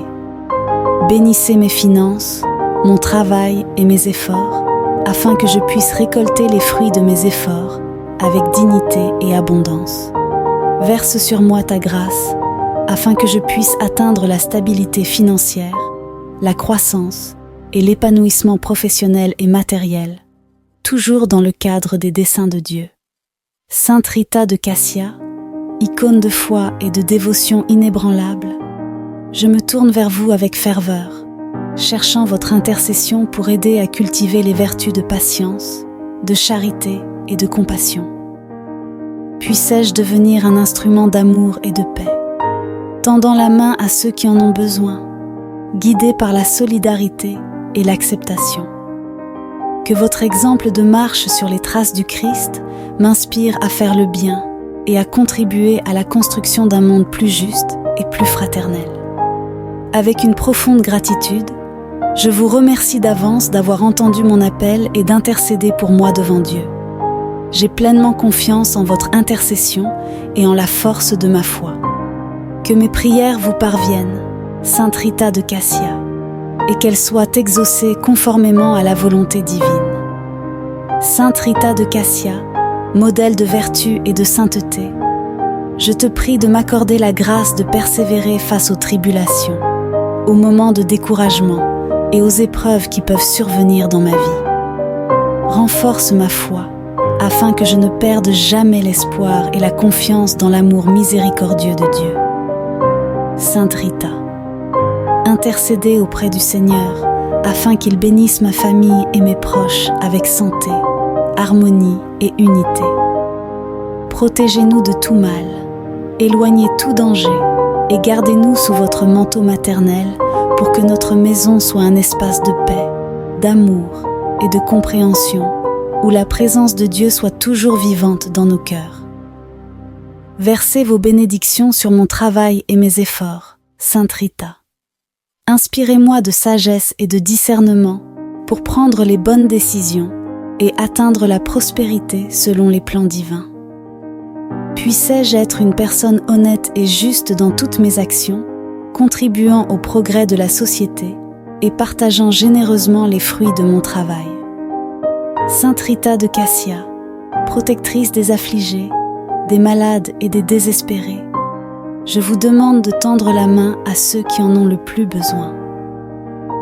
Speaker 1: Bénissez mes finances, mon travail et mes efforts, afin que je puisse récolter les fruits de mes efforts avec dignité et abondance. Verse sur moi ta grâce, afin que je puisse atteindre la stabilité financière, la croissance et l'épanouissement professionnel et matériel, toujours dans le cadre des desseins de Dieu. Sainte Rita de Cassia, icône de foi et de dévotion inébranlable, je me tourne vers vous avec ferveur, cherchant votre intercession pour aider à cultiver les vertus de patience, de charité et de compassion. Puissais-je devenir un instrument d'amour et de paix, tendant la main à ceux qui en ont besoin, guidé par la solidarité et l'acceptation. Que votre exemple de marche sur les traces du Christ m'inspire à faire le bien et à contribuer à la construction d'un monde plus juste et plus fraternel. Avec une profonde gratitude, je vous remercie d'avance d'avoir entendu mon appel et d'intercéder pour moi devant Dieu. J'ai pleinement confiance en votre intercession et en la force de ma foi. Que mes prières vous parviennent, Sainte Rita de Cassia, et qu'elles soient exaucées conformément à la volonté divine. Sainte Rita de Cassia, modèle de vertu et de sainteté, je te prie de m'accorder la grâce de persévérer face aux tribulations, aux moments de découragement et aux épreuves qui peuvent survenir dans ma vie. Renforce ma foi, afin que je ne perde jamais l'espoir et la confiance dans l'amour miséricordieux de Dieu. Sainte Rita, intercédez auprès du Seigneur, afin qu'il bénisse ma famille et mes proches avec santé, harmonie et unité. Protégez-nous de tout mal, éloignez tout danger et gardez-nous sous votre manteau maternel pour que notre maison soit un espace de paix, d'amour et de compréhension où la présence de Dieu soit toujours vivante dans nos cœurs. Versez vos bénédictions sur mon travail et mes efforts, Sainte Rita. Inspirez-moi de sagesse et de discernement pour prendre les bonnes décisions et atteindre la prospérité selon les plans divins. Puissais-je être une personne honnête et juste dans toutes mes actions, contribuant au progrès de la société et partageant généreusement les fruits de mon travail. Sainte Rita de Cassia, protectrice des affligés, des malades et des désespérés, je vous demande de tendre la main à ceux qui en ont le plus besoin.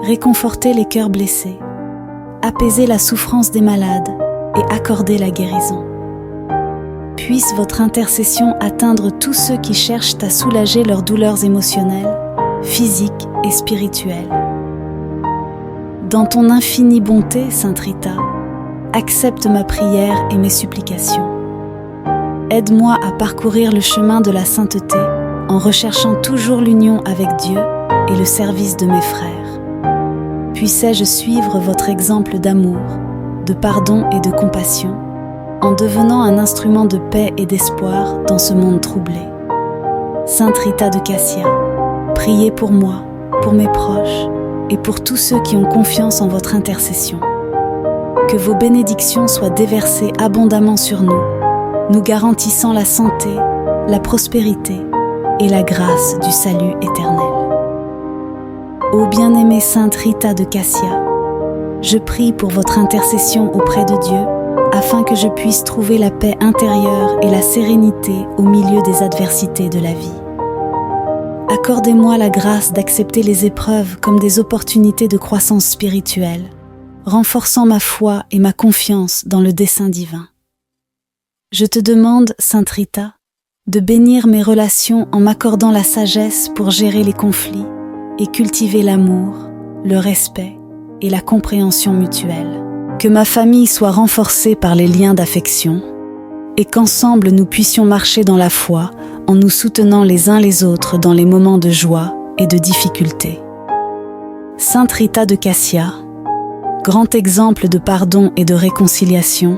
Speaker 1: Réconfortez les cœurs blessés, apaisez la souffrance des malades et accordez la guérison. Puisse votre intercession atteindre tous ceux qui cherchent à soulager leurs douleurs émotionnelles, physiques et spirituelles. Dans ton infinie bonté, Sainte Rita, accepte ma prière et mes supplications. Aide-moi à parcourir le chemin de la sainteté en recherchant toujours l'union avec Dieu et le service de mes frères. Puissais-je suivre votre exemple d'amour, de pardon et de compassion, en devenant un instrument de paix et d'espoir dans ce monde troublé. Sainte Rita de Cassia, priez pour moi, pour mes proches et pour tous ceux qui ont confiance en votre intercession. Que vos bénédictions soient déversées abondamment sur nous, nous garantissant la santé, la prospérité et la grâce du salut éternel. Ô bien-aimée Sainte Rita de Cassia, je prie pour votre intercession auprès de Dieu afin que je puisse trouver la paix intérieure et la sérénité au milieu des adversités de la vie. Accordez-moi la grâce d'accepter les épreuves comme des opportunités de croissance spirituelle, renforçant ma foi et ma confiance dans le dessein divin. Je te demande, Sainte Rita, de bénir mes relations en m'accordant la sagesse pour gérer les conflits et cultiver l'amour, le respect et la compréhension mutuelle. Que ma famille soit renforcée par les liens d'affection et qu'ensemble nous puissions marcher dans la foi en nous soutenant les uns les autres dans les moments de joie et de difficulté. Sainte Rita de Cassia, grand exemple de pardon et de réconciliation,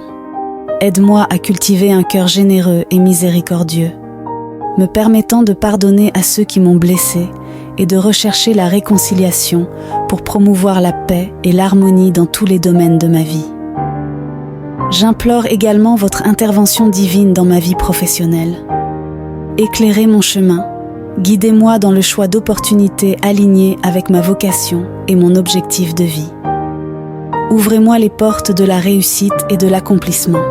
Speaker 1: aide-moi à cultiver un cœur généreux et miséricordieux, me permettant de pardonner à ceux qui m'ont blessé et de rechercher la réconciliation pour promouvoir la paix et l'harmonie dans tous les domaines de ma vie. J'implore également votre intervention divine dans ma vie professionnelle. Éclairez mon chemin, guidez-moi dans le choix d'opportunités alignées avec ma vocation et mon objectif de vie. Ouvrez-moi les portes de la réussite et de l'accomplissement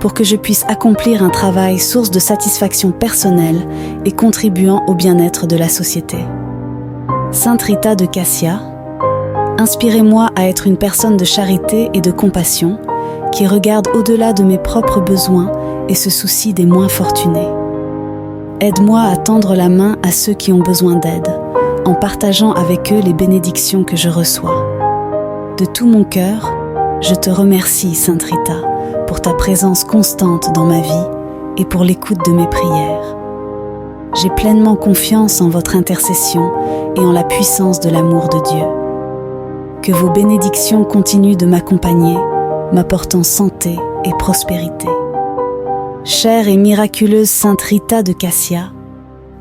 Speaker 1: pour que je puisse accomplir un travail source de satisfaction personnelle et contribuant au bien-être de la société. Sainte Rita de Cassia, inspirez-moi à être une personne de charité et de compassion qui regarde au-delà de mes propres besoins et se soucie des moins fortunés. Aide-moi à tendre la main à ceux qui ont besoin d'aide, en partageant avec eux les bénédictions que je reçois. De tout mon cœur, Je te remercie, Sainte Rita, pour ta présence constante dans ma vie et pour l'écoute de mes prières. J'ai pleinement confiance en votre intercession et en la puissance de l'amour de Dieu. Que vos bénédictions continuent de m'accompagner, m'apportant santé et prospérité. Chère et miraculeuse Sainte Rita de Cassia,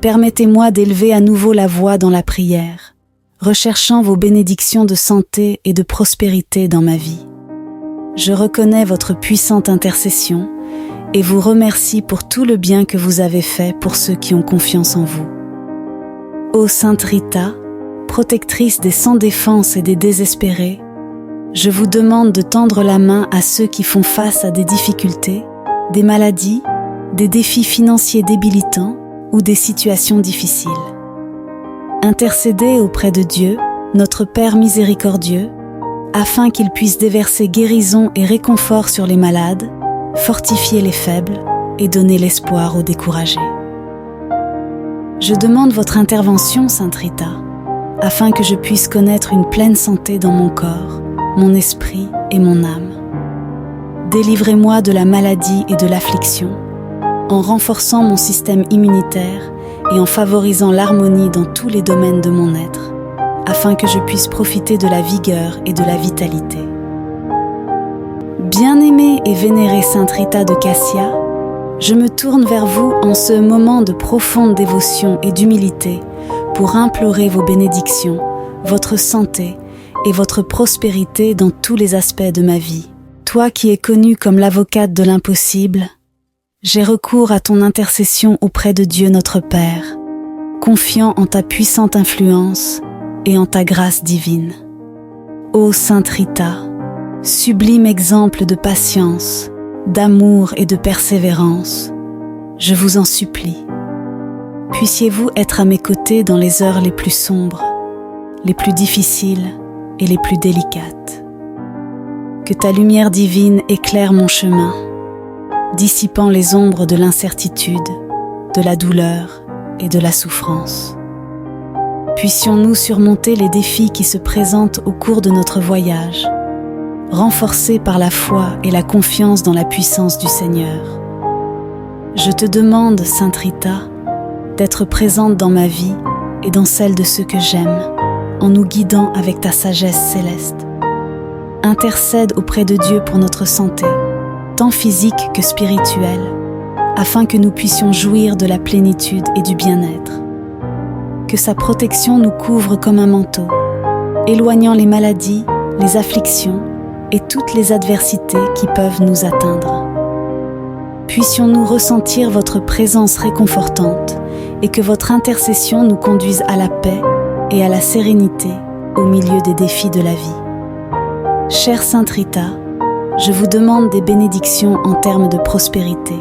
Speaker 1: permettez-moi d'élever à nouveau la voix dans la prière, recherchant vos bénédictions de santé et de prospérité dans ma vie. Je reconnais votre puissante intercession et vous remercie pour tout le bien que vous avez fait pour ceux qui ont confiance en vous. Ô Sainte Rita, protectrice des sans défense et des désespérés, je vous demande de tendre la main à ceux qui font face à des difficultés, des maladies, des défis financiers débilitants ou des situations difficiles. Intercédez auprès de Dieu, notre Père miséricordieux, afin qu'il puisse déverser guérison et réconfort sur les malades, fortifier les faibles et donner l'espoir aux découragés. Je demande votre intervention, Sainte Rita, afin que je puisse connaître une pleine santé dans mon corps, mon esprit et mon âme. Délivrez-moi de la maladie et de l'affliction, en renforçant mon système immunitaire et en favorisant l'harmonie dans tous les domaines de mon être, afin que je puisse profiter de la vigueur et de la vitalité. Bien-aimée et vénérée Sainte Rita de Cassia, je me tourne vers vous en ce moment de profonde dévotion et d'humilité pour implorer vos bénédictions, votre santé et votre prospérité dans tous les aspects de ma vie. Toi qui es connue comme l'avocate de l'impossible, j'ai recours à ton intercession auprès de Dieu notre Père, confiant en ta puissante influence et en ta grâce divine. Ô Sainte Rita, sublime exemple de patience, d'amour et de persévérance, je vous en supplie. Puissiez-vous être à mes côtés dans les heures les plus sombres, les plus difficiles et les plus délicates. Que ta lumière divine éclaire mon chemin, dissipant les ombres de l'incertitude, de la douleur et de la souffrance. Puissions-nous surmonter les défis qui se présentent au cours de notre voyage, renforcés par la foi et la confiance dans la puissance du Seigneur. Je te demande, Sainte Rita, d'être présente dans ma vie et dans celle de ceux que j'aime, en nous guidant avec ta sagesse céleste. Intercède auprès de Dieu pour notre santé, tant physique que spirituelle, afin que nous puissions jouir de la plénitude et du bien-être. Que sa protection nous couvre comme un manteau, éloignant les maladies, les afflictions et toutes les adversités qui peuvent nous atteindre. Puissions-nous ressentir votre présence réconfortante et que votre intercession nous conduise à la paix et à la sérénité au milieu des défis de la vie. Chère Sainte Rita, je vous demande des bénédictions en termes de prospérité.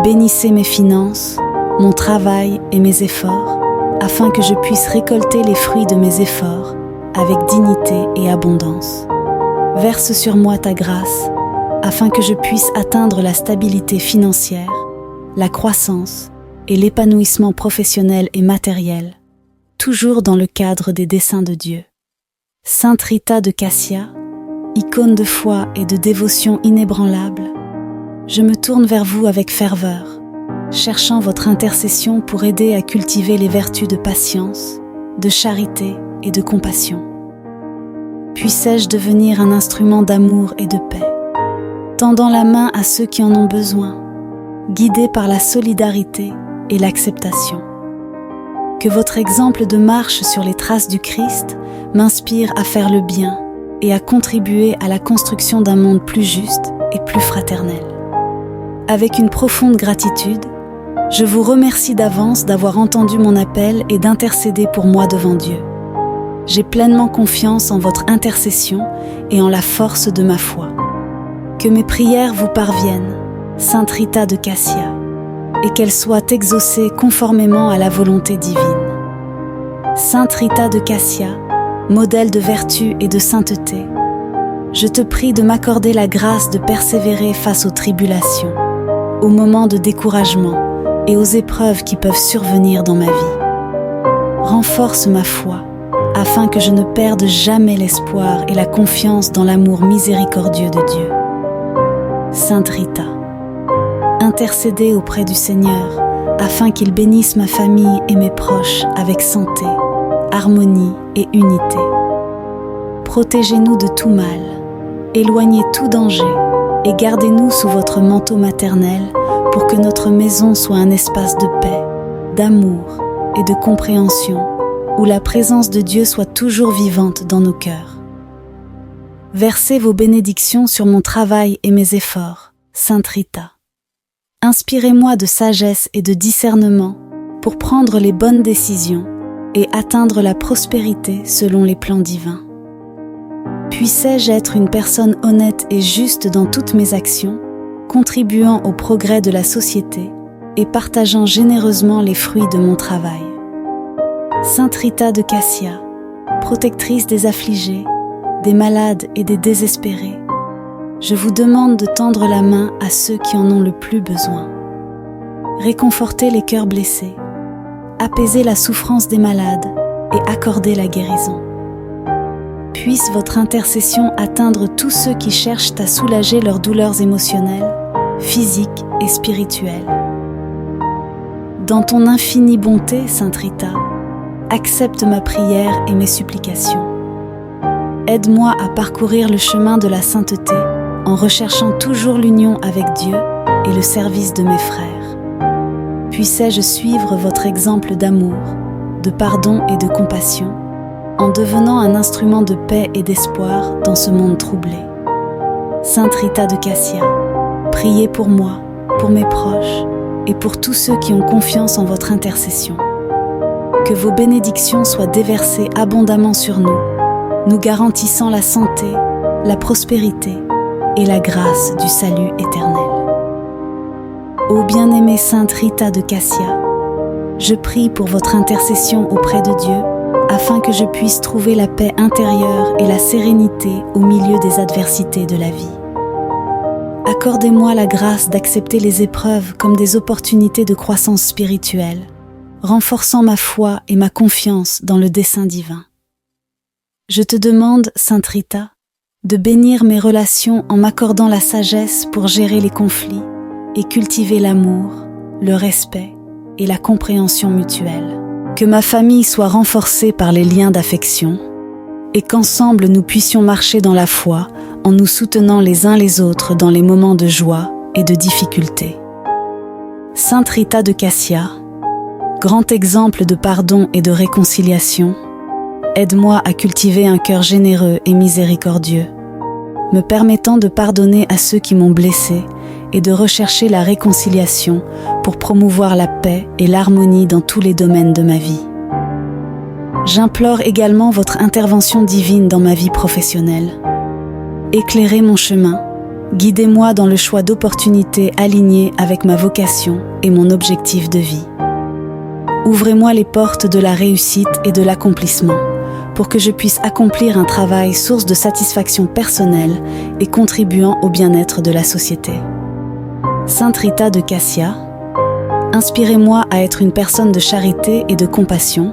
Speaker 1: Bénissez mes finances, mon travail et mes efforts, afin que je puisse récolter les fruits de mes efforts avec dignité et abondance. Verse sur moi ta grâce, afin que je puisse atteindre la stabilité financière, la croissance et l'épanouissement professionnel et matériel, toujours dans le cadre des desseins de Dieu. Sainte Rita de Cassia, icône de foi et de dévotion inébranlable, je me tourne vers vous avec ferveur, cherchant votre intercession pour aider à cultiver les vertus de patience, de charité et de compassion. Puissais-je devenir un instrument d'amour et de paix, tendant la main à ceux qui en ont besoin, guidé par la solidarité et l'acceptation. Que votre exemple de marche sur les traces du Christ m'inspire à faire le bien et à contribuer à la construction d'un monde plus juste et plus fraternel. Avec une profonde gratitude, je vous remercie d'avance d'avoir entendu mon appel et d'intercéder pour moi devant Dieu. J'ai pleinement confiance en votre intercession et en la force de ma foi. Que mes prières vous parviennent, Sainte Rita de Cassia, et qu'elles soient exaucées conformément à la volonté divine. Sainte Rita de Cassia, modèle de vertu et de sainteté, je te prie de m'accorder la grâce de persévérer face aux tribulations, aux moments de découragement et aux épreuves qui peuvent survenir dans ma vie. Renforce ma foi afin que je ne perde jamais l'espoir et la confiance dans l'amour miséricordieux de Dieu. Sainte Rita, intercédez auprès du Seigneur afin qu'il bénisse ma famille et mes proches avec santé, harmonie et unité. Protégez-nous de tout mal, éloignez tout danger et gardez-nous sous votre manteau maternel pour que notre maison soit un espace de paix, d'amour et de compréhension où la présence de Dieu soit toujours vivante dans nos cœurs. Versez vos bénédictions sur mon travail et mes efforts, Sainte Rita. Inspirez-moi de sagesse et de discernement pour prendre les bonnes décisions et atteindre la prospérité selon les plans divins. Puissais-je être une personne honnête et juste dans toutes mes actions, contribuant au progrès de la société et partageant généreusement les fruits de mon travail. Sainte Rita de Cassia, protectrice des affligés, des malades et des désespérés, je vous demande de tendre la main à ceux qui en ont le plus besoin. Réconfortez les cœurs blessés, apaisez la souffrance des malades et accordez la guérison. Puisse votre intercession atteindre tous ceux qui cherchent à soulager leurs douleurs émotionnelles, physiques et spirituelles. Dans ton infinie bonté, Sainte Rita, accepte ma prière et mes supplications. Aide-moi à parcourir le chemin de la sainteté en recherchant toujours l'union avec Dieu et le service de mes frères. Puissais-je suivre votre exemple d'amour, de pardon et de compassion, en devenant un instrument de paix et d'espoir dans ce monde troublé. Sainte Rita de Cassia, priez pour moi, pour mes proches et pour tous ceux qui ont confiance en votre intercession. Que vos bénédictions soient déversées abondamment sur nous, nous garantissant la santé, la prospérité et la grâce du salut éternel. Ô bien-aimée Sainte Rita de Cassia, je prie pour votre intercession auprès de Dieu afin que je puisse trouver la paix intérieure et la sérénité au milieu des adversités de la vie. Accordez-moi la grâce d'accepter les épreuves comme des opportunités de croissance spirituelle, renforçant ma foi et ma confiance dans le dessein divin. Je te demande, Sainte Rita, de bénir mes relations en m'accordant la sagesse pour gérer les conflits et cultiver l'amour, le respect et la compréhension mutuelle. Que ma famille soit renforcée par les liens d'affection et qu'ensemble nous puissions marcher dans la foi en nous soutenant les uns les autres dans les moments de joie et de difficulté. Sainte Rita de Cassia, grand exemple de pardon et de réconciliation, aide-moi à cultiver un cœur généreux et miséricordieux, me permettant de pardonner à ceux qui m'ont blessé et de rechercher la réconciliation pour promouvoir la paix et l'harmonie dans tous les domaines de ma vie. J'implore également votre intervention divine dans ma vie professionnelle. Éclairez mon chemin, guidez-moi dans le choix d'opportunités alignées avec ma vocation et mon objectif de vie. Ouvrez-moi les portes de la réussite et de l'accomplissement pour que je puisse accomplir un travail source de satisfaction personnelle et contribuant au bien-être de la société. Sainte Rita de Cassia, inspirez-moi à être une personne de charité et de compassion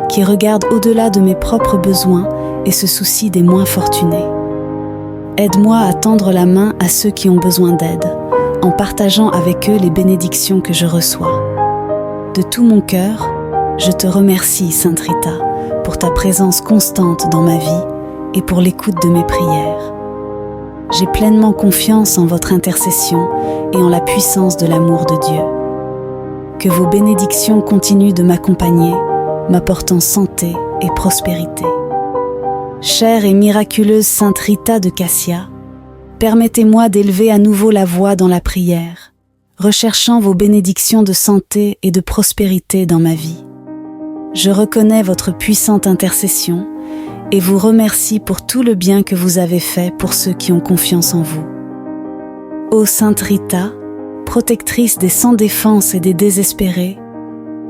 Speaker 1: qui regarde au-delà de mes propres besoins et se soucie des moins fortunés. Aide-moi à tendre la main à ceux qui ont besoin d'aide, en partageant avec eux les bénédictions que je reçois. De tout mon cœur, je te remercie, Sainte Rita, pour ta présence constante dans ma vie et pour l'écoute de mes prières. J'ai pleinement confiance en votre intercession et en la puissance de l'amour de Dieu. Que vos bénédictions continuent de m'accompagner, m'apportant santé et prospérité. Chère et miraculeuse Sainte Rita de Cassia, permettez-moi d'élever à nouveau la voix dans la prière, recherchant vos bénédictions de santé et de prospérité dans ma vie. Je reconnais votre puissante intercession et vous remercie pour tout le bien que vous avez fait pour ceux qui ont confiance en vous. Ô Sainte Rita, protectrice des sans défense et des désespérés,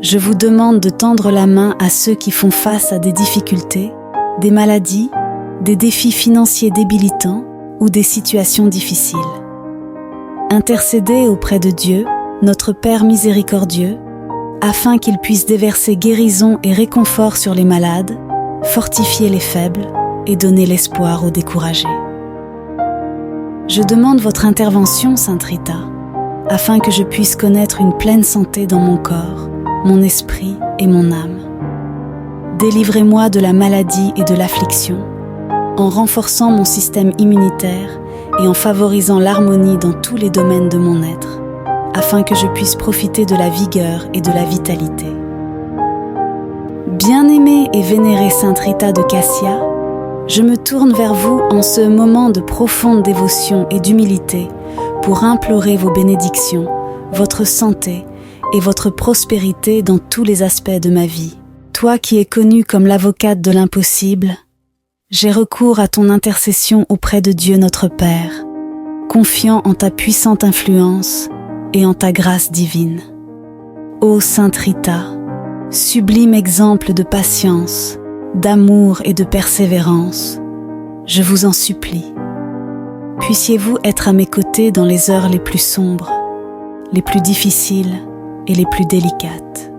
Speaker 1: je vous demande de tendre la main à ceux qui font face à des difficultés, des maladies, des défis financiers débilitants ou des situations difficiles. Intercédez auprès de Dieu, notre Père miséricordieux, afin qu'il puisse déverser guérison et réconfort sur les malades, fortifiez les faibles et donnez l'espoir aux découragés. Je demande votre intervention, Sainte Rita, afin que je puisse connaître une pleine santé dans mon corps, mon esprit et mon âme. Délivrez-moi de la maladie et de l'affliction, en renforçant mon système immunitaire et en favorisant l'harmonie dans tous les domaines de mon être, afin que je puisse profiter de la vigueur et de la vitalité. Bien-aimée et vénérée Sainte Rita de Cassia, je me tourne vers vous en ce moment de profonde dévotion et d'humilité pour implorer vos bénédictions, votre santé et votre prospérité dans tous les aspects de ma vie. Toi qui es connue comme l'avocate de l'impossible, j'ai recours à ton intercession auprès de Dieu notre Père, confiant en ta puissante influence et en ta grâce divine. Ô Sainte Rita, sublime exemple de patience, d'amour et de persévérance, je vous en supplie. Puissiez-vous être à mes côtés dans les heures les plus sombres, les plus difficiles et les plus délicates.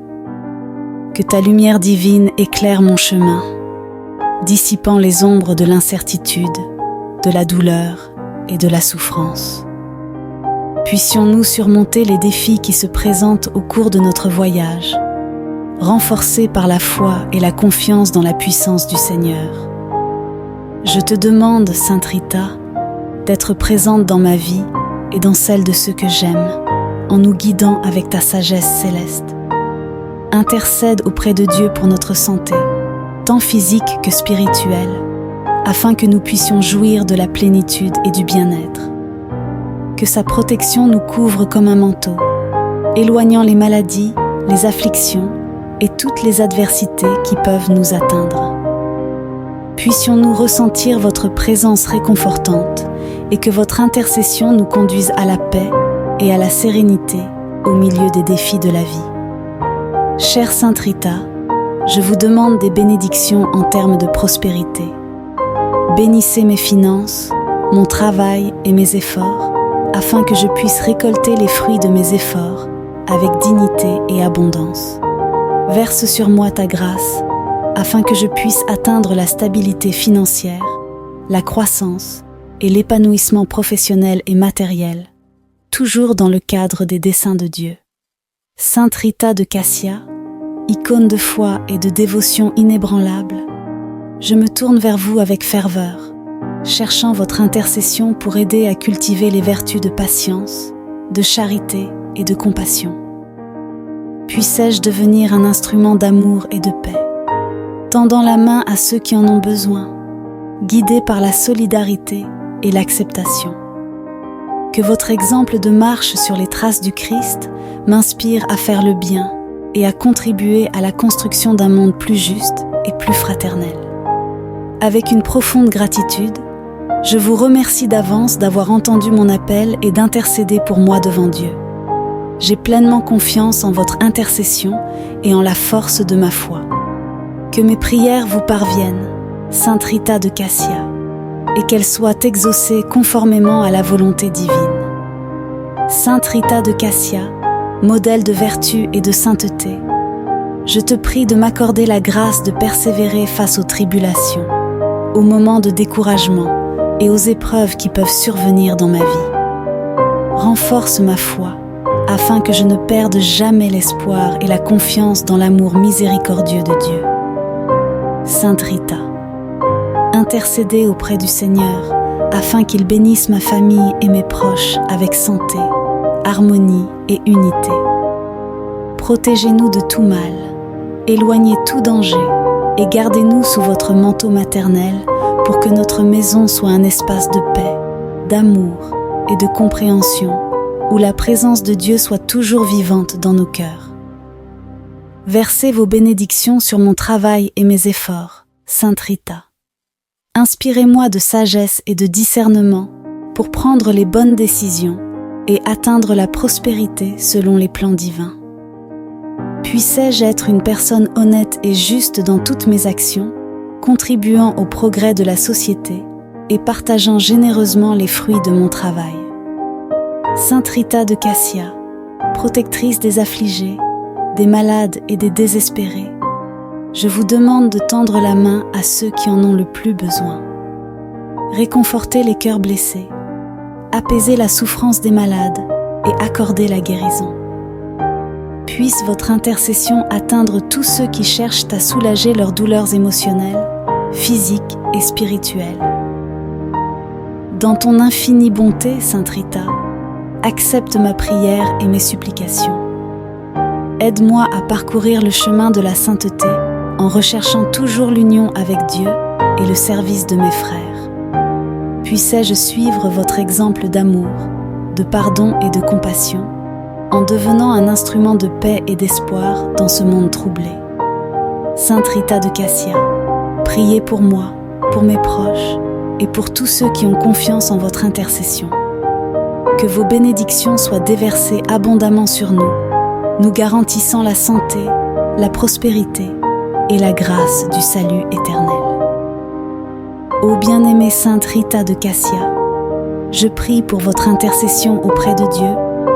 Speaker 1: Que ta lumière divine éclaire mon chemin, dissipant les ombres de l'incertitude, de la douleur et de la souffrance. Puissions-nous surmonter les défis qui se présentent au cours de notre voyage, renforcés par la foi et la confiance dans la puissance du Seigneur. Je te demande, Sainte Rita, d'être présente dans ma vie et dans celle de ceux que j'aime, en nous guidant avec ta sagesse céleste. Intercède auprès de Dieu pour notre santé, tant physique que spirituelle, afin que nous puissions jouir de la plénitude et du bien-être. Que sa protection nous couvre comme un manteau, éloignant les maladies, les afflictions et toutes les adversités qui peuvent nous atteindre. Puissions-nous ressentir votre présence réconfortante et que votre intercession nous conduise à la paix et à la sérénité au milieu des défis de la vie. Chère Sainte Rita, je vous demande des bénédictions en termes de prospérité. Bénissez mes finances, mon travail et mes efforts, afin que je puisse récolter les fruits de mes efforts avec dignité et abondance. Verse sur moi ta grâce, afin que je puisse atteindre la stabilité financière, la croissance et l'épanouissement professionnel et matériel, toujours dans le cadre des desseins de Dieu. Sainte Rita de Cassia, icône de foi et de dévotion inébranlable, je me tourne vers vous avec ferveur, cherchant votre intercession pour aider à cultiver les vertus de patience, de charité et de compassion. Puissais-je devenir un instrument d'amour et de paix, tendant la main à ceux qui en ont besoin, guidé par la solidarité et l'acceptation. Que votre exemple de marche sur les traces du Christ m'inspire à faire le bien et à contribuer à la construction d'un monde plus juste et plus fraternel. Avec une profonde gratitude, je vous remercie d'avance d'avoir entendu mon appel et d'intercéder pour moi devant Dieu. J'ai pleinement confiance en votre intercession et en la force de ma foi. Que mes prières vous parviennent, Sainte Rita de Cassia, et qu'elles soient exaucées conformément à la volonté divine. Sainte Rita de Cassia, modèle de vertu et de sainteté, je te prie de m'accorder la grâce de persévérer face aux tribulations, aux moments de découragement et aux épreuves qui peuvent survenir dans ma vie. Renforce ma foi, afin que je ne perde jamais l'espoir et la confiance dans l'amour miséricordieux de Dieu. Sainte Rita, intercédez auprès du Seigneur, afin qu'il bénisse ma famille et mes proches avec santé, harmonie et unité. Protégez-nous de tout mal, éloignez tout danger et gardez-nous sous votre manteau maternel pour que notre maison soit un espace de paix, d'amour et de compréhension où la présence de Dieu soit toujours vivante dans nos cœurs. Versez vos bénédictions sur mon travail et mes efforts, Sainte Rita. Inspirez-moi de sagesse et de discernement pour prendre les bonnes décisions et atteindre la prospérité selon les plans divins. Puissais-je être une personne honnête et juste dans toutes mes actions, contribuant au progrès de la société et partageant généreusement les fruits de mon travail. Sainte Rita de Cassia, protectrice des affligés, des malades et des désespérés, je vous demande de tendre la main à ceux qui en ont le plus besoin. Réconforter les cœurs blessés, apaiser la souffrance des malades et accorder la guérison. Puisse votre intercession atteindre tous ceux qui cherchent à soulager leurs douleurs émotionnelles, physiques et spirituelles. Dans ton infinie bonté, Sainte Rita, accepte ma prière et mes supplications. Aide-moi à parcourir le chemin de la sainteté en recherchant toujours l'union avec Dieu et le service de mes frères. Puissais-je suivre votre exemple d'amour, de pardon et de compassion, en devenant un instrument de paix et d'espoir dans ce monde troublé. Sainte Rita de Cassia, priez pour moi, pour mes proches et pour tous ceux qui ont confiance en votre intercession. Que vos bénédictions soient déversées abondamment sur nous, nous garantissant la santé, la prospérité et la grâce du salut éternel. Ô bien-aimée Sainte Rita de Cassia, je prie pour votre intercession auprès de Dieu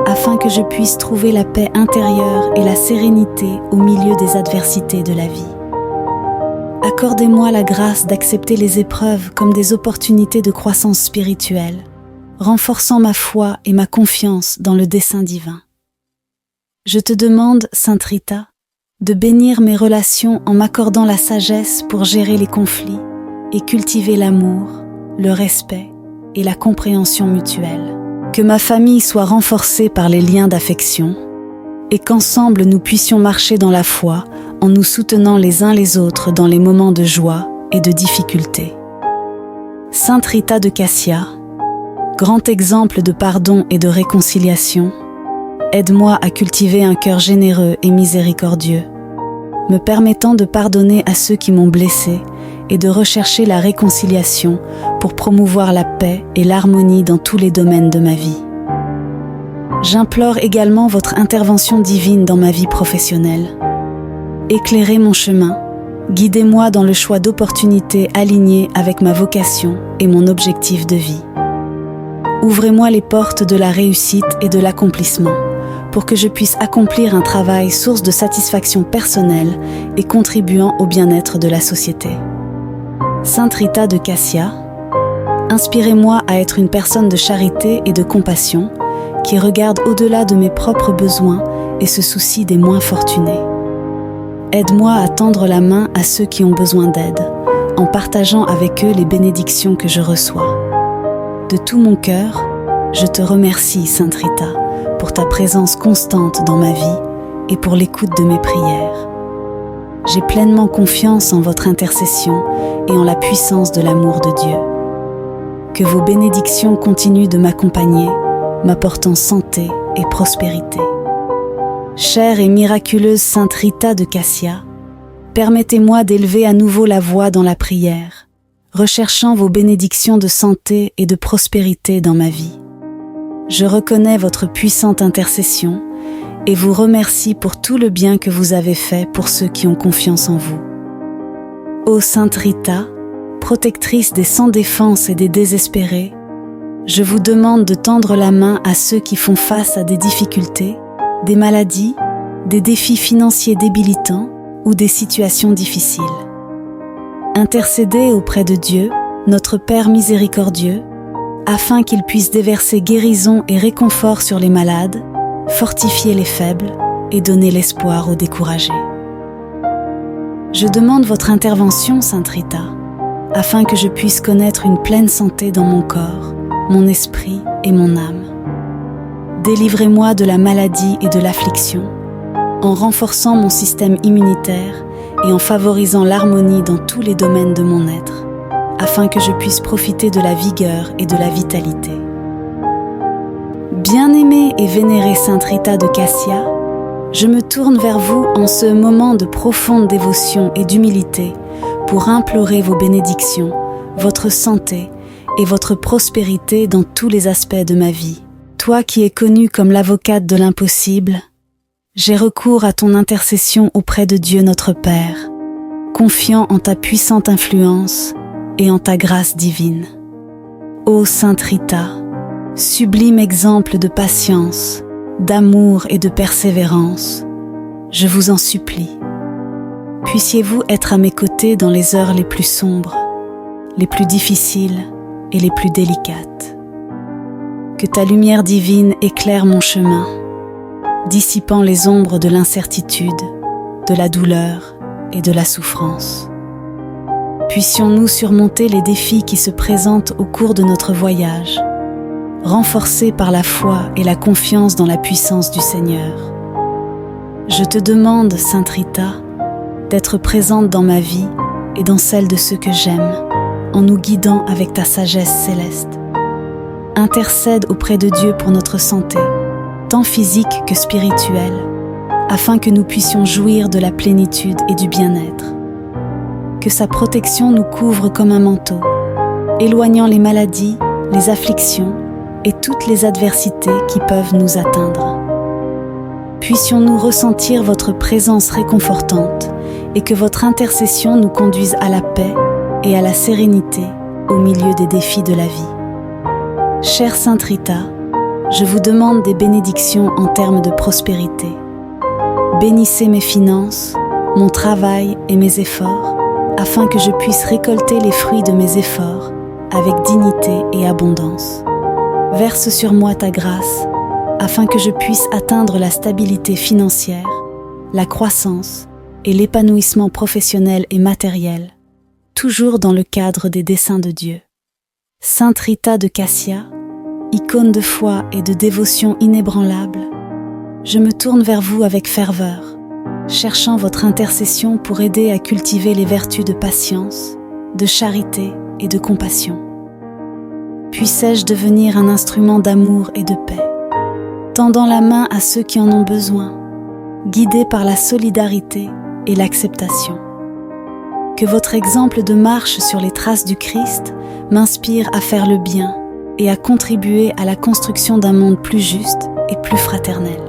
Speaker 1: afin que je puisse trouver la paix intérieure et la sérénité au milieu des adversités de la vie. Accordez-moi la grâce d'accepter les épreuves comme des opportunités de croissance spirituelle, renforçant ma foi et ma confiance dans le dessein divin. Je te demande, Sainte Rita, de bénir mes relations en m'accordant la sagesse pour gérer les conflits et cultiver l'amour, le respect et la compréhension mutuelle. Que ma famille soit renforcée par les liens d'affection et qu'ensemble nous puissions marcher dans la foi en nous soutenant les uns les autres dans les moments de joie et de difficulté. Sainte Rita de Cassia, grand exemple de pardon et de réconciliation, aide-moi à cultiver un cœur généreux et miséricordieux, me permettant de pardonner à ceux qui m'ont blessé et de rechercher la réconciliation pour promouvoir la paix et l'harmonie dans tous les domaines de ma vie. J'implore également votre intervention divine dans ma vie professionnelle. Éclairez mon chemin, guidez-moi dans le choix d'opportunités alignées avec ma vocation et mon objectif de vie. Ouvrez-moi les portes de la réussite et de l'accomplissement pour que je puisse accomplir un travail source de satisfaction personnelle et contribuant au bien-être de la société. Sainte Rita de Cassia, inspirez-moi à être une personne de charité et de compassion qui regarde au-delà de mes propres besoins et se soucie des moins fortunés. Aide-moi à tendre la main à ceux qui ont besoin d'aide, en partageant avec eux les bénédictions que je reçois. De tout mon cœur, je te remercie, Sainte Rita, pour ta présence constante dans ma vie et pour l'écoute de mes prières. J'ai pleinement confiance en votre intercession et en la puissance de l'amour de Dieu. Que vos bénédictions continuent de m'accompagner, m'apportant santé et prospérité. Chère et miraculeuse Sainte Rita de Cassia, permettez-moi d'élever à nouveau la voix dans la prière, recherchant vos bénédictions de santé et de prospérité dans ma vie. Je reconnais votre puissante intercession et vous remercie pour tout le bien que vous avez fait pour ceux qui ont confiance en vous. Ô Sainte Rita, protectrice des sans défense et des désespérés, je vous demande de tendre la main à ceux qui font face à des difficultés, des maladies, des défis financiers débilitants ou des situations difficiles. Intercédez auprès de Dieu, notre Père miséricordieux, afin qu'il puisse déverser guérison et réconfort sur les malades, fortifier les faibles et donner l'espoir aux découragés. Je demande votre intervention, Sainte Rita, afin que je puisse connaître une pleine santé dans mon corps, mon esprit et mon âme. Délivrez-moi de la maladie et de l'affliction, en renforçant mon système immunitaire et en favorisant l'harmonie dans tous les domaines de mon être, afin que je puisse profiter de la vigueur et de la vitalité. Bien-aimée et vénérée Sainte Rita de Cassia, je me tourne vers vous en ce moment de profonde dévotion et d'humilité pour implorer vos bénédictions, votre santé et votre prospérité dans tous les aspects de ma vie. Toi qui es connue comme l'avocate de l'impossible, j'ai recours à ton intercession auprès de Dieu notre Père, confiant en ta puissante influence et en ta grâce divine. Ô Sainte Rita, sublime exemple de patience, d'amour et de persévérance, je vous en supplie. puissiez-vous être à mes côtés dans les heures les plus sombres, les plus difficiles et les plus délicates. Que ta lumière divine éclaire mon chemin, dissipant les ombres de l'incertitude, de la douleur et de la souffrance. Puissions-nous surmonter les défis qui se présentent au cours de notre voyage, renforcés par la foi et la confiance dans la puissance du Seigneur. Je te demande, Sainte Rita, d'être présente dans ma vie et dans celle de ceux que j'aime, en nous guidant avec ta sagesse céleste. Intercède auprès de Dieu pour notre santé, tant physique que spirituelle, afin que nous puissions jouir de la plénitude et du bien-être. Que sa protection nous couvre comme un manteau, éloignant les maladies, les afflictions et toutes les adversités qui peuvent nous atteindre. Puissions-nous ressentir votre présence réconfortante et que votre intercession nous conduise à la paix et à la sérénité au milieu des défis de la vie. Chère Sainte Rita, je vous demande des bénédictions en termes de prospérité. Bénissez mes finances, mon travail et mes efforts, afin que je puisse récolter les fruits de mes efforts avec dignité et abondance. Verse sur moi ta grâce, afin que je puisse atteindre la stabilité financière, la croissance et l'épanouissement professionnel et matériel, toujours dans le cadre des desseins de Dieu. Sainte Rita de Cassia, icône de foi et de dévotion inébranlable, je me tourne vers vous avec ferveur, cherchant votre intercession pour aider à cultiver les vertus de patience, de charité et de compassion. Puissais-je devenir un instrument d'amour et de paix, tendant la main à ceux qui en ont besoin, guidé par la solidarité et l'acceptation. Que votre exemple de marche sur les traces du Christ m'inspire à faire le bien et à contribuer à la construction d'un monde plus juste et plus fraternel.